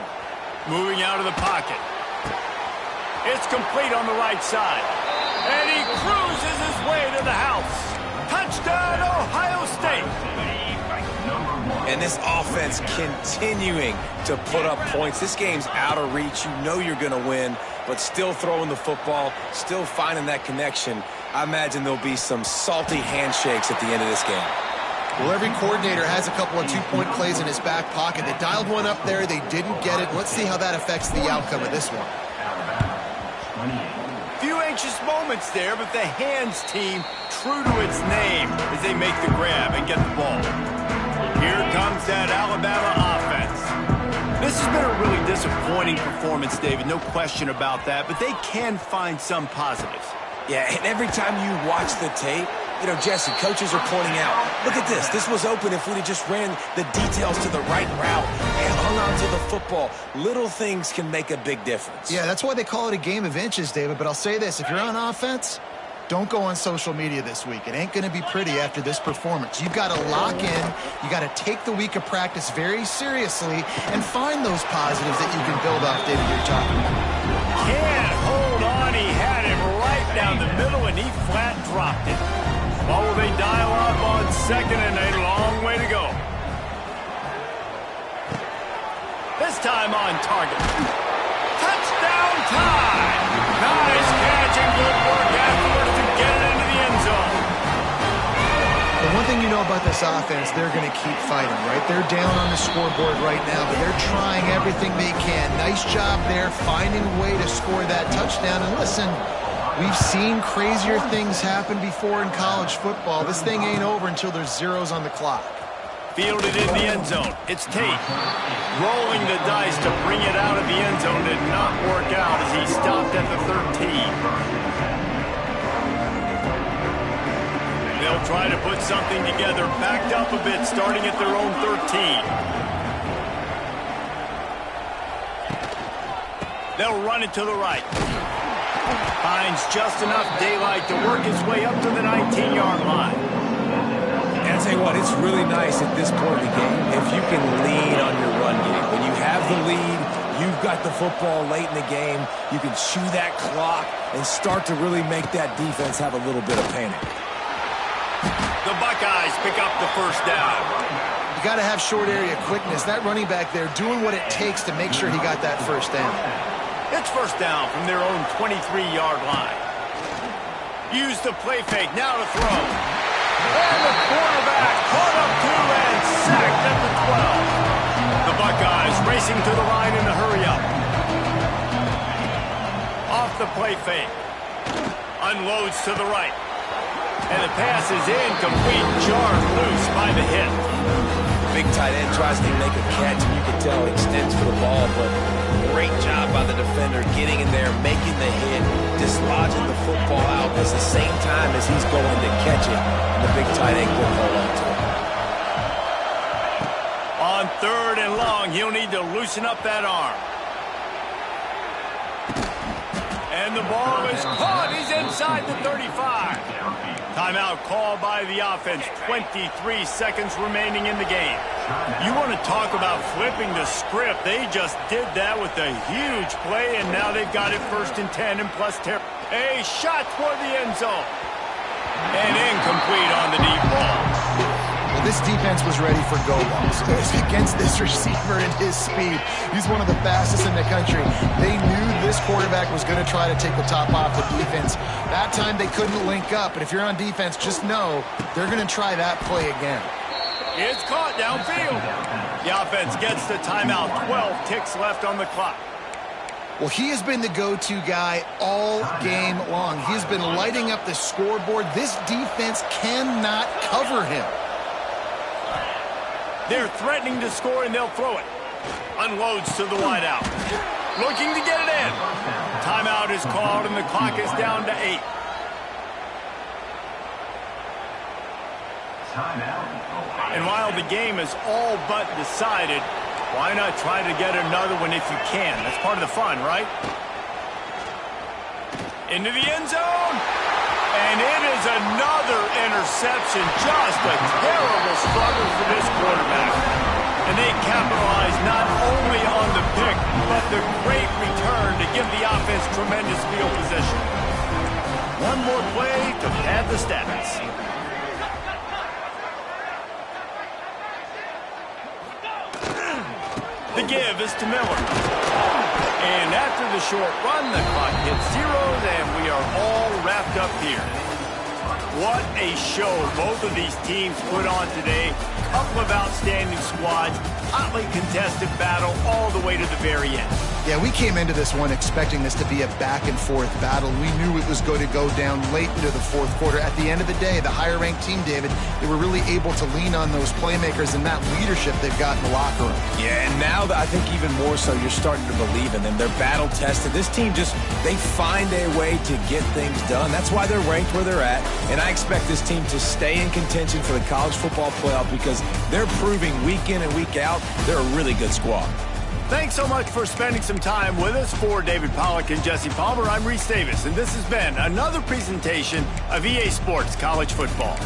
A: Moving out of the pocket. It's complete on the right side. And he cruises his way to the house. Touchdown, Ohio State.
B: And this offense continuing to put up points. This game's out of reach. You know you're going to win, but still throwing the football, still finding that connection. I imagine there'll be some salty handshakes at the end of this game.
C: Well, every coordinator has a couple of two-point plays in his back pocket. They dialed one up there. They didn't get it. Let's see how that affects the outcome of this one.
A: Few anxious moments there, but the hands team true to its name as they make the grab and get the ball. Here comes that Alabama offense. This has been a really disappointing performance, David. No question about that, but they can find some positives.
B: Yeah, and every time you watch the tape, you know, Jesse, coaches are pointing out, look at this. This was open if we'd have just ran the details to the right route and hung on to the football. Little things can make a big difference.
C: Yeah, that's why they call it a game of inches, David. But I'll say this, if you're on offense, don't go on social media this week. It ain't going to be pretty after this performance. You've got to lock in. You got to take the week of practice very seriously and find those positives that you can build off, David, you're talking about.
A: Can't hold on. He had it right down the middle, and he flat dropped it. Oh, they dial up on second, and a long way to go. This time on target. Touchdown time! Nice catch and good work afterwards to get it into the end zone.
C: The one thing you know about this offense, they're going to keep fighting, right? They're down on the scoreboard right now, but they're trying everything they can. Nice job there, finding a way to score that touchdown. And listen, we've seen crazier things happen before in college football. This thing ain't over until there's zeros on the clock.
A: Fielded in the end zone. It's Tate. Rolling the dice to bring it out of the end zone did not work out as he stopped at the 13. They'll try to put something together, backed up a bit, starting at their own 13. They'll run it to the right. Finds just enough daylight to work his way up to the 19-yard line.
B: And I'll tell you what, it's really nice at this point in the game if you can lean on your run game. When you have the lead, you've got the football late in the game, you can chew that clock and start to really make that defense have a little bit of panic.
A: The Buckeyes pick up the first down.
C: You got to have short area quickness. That running back there doing what it takes to make sure he got that first down.
A: It's first down from their own 23-yard line. Use the play fake, now to throw. And the quarterback caught up to and sacked at the 12. The Buckeyes racing to the line in a hurry-up. Off the play fake. Unloads to the right. And the pass is incomplete, jarred loose by the hit.
B: Big tight end tries to make a catch, and you can tell it extends for the ball, but great job by the defender getting in there, making the hit, dislodging the football out at the same time as he's going to catch it, and the big tight end couldn't hold on to it.
A: On third and long, he'll need to loosen up that arm. And the ball is caught. He's inside the 35. Timeout called by the offense. 23 seconds remaining in the game. You want to talk about flipping the script. They just did that with a huge play, and now they've got it 1st and 10 and plus a shot toward the end zone. And incomplete on the deep ball.
C: Well, this defense was ready for go balls. Against this receiver and his speed, he's one of the fastest in the country. They knew this quarterback was going to try to take the top off the defense. That time they couldn't link up, but if you're on defense, just know they're going to try that play again.
A: It's caught downfield. The offense gets the timeout. 12 ticks left on the clock.
C: Well, he has been the go-to guy all game long. He has been lighting up the scoreboard. This defense cannot cover him.
A: They're threatening to score, and they'll throw it. Unloads to the wideout. Looking to get it in. Timeout is called, and the clock is down to 8. And while the game is all but decided, why not try to get another one if you can? That's part of the fun, right? Into the end zone. And it is another interception. Just a terrible struggle for this quarterback. And they capitalize not only on the pick, but the great return to give the offense tremendous field position. One more play to pad the stats. The give is to Miller. And after the short run, the clock hits 0, and we are all wrapped up here. What a show both of these teams put on today. Couple of outstanding squads, hotly contested battle all the way to the very end.
C: Yeah, we came into this one expecting this to be a back-and-forth battle. We knew it was going to go down late into the 4th quarter. At the end of the day, the higher-ranked team, David, they were really able to lean on those playmakers and that leadership they've got in the locker room.
B: Yeah, and now I think even more so, you're starting to believe in them. They're battle-tested. This team they find a way to get things done. That's why they're ranked where they're at. And I expect this team to stay in contention for the college football playoff because they're proving week in and week out they're a really good squad.
A: Thanks so much for spending some time with us. For David Pollack and Jesse Palmer, I'm Reese Davis, and this has been another presentation of EA Sports College Football.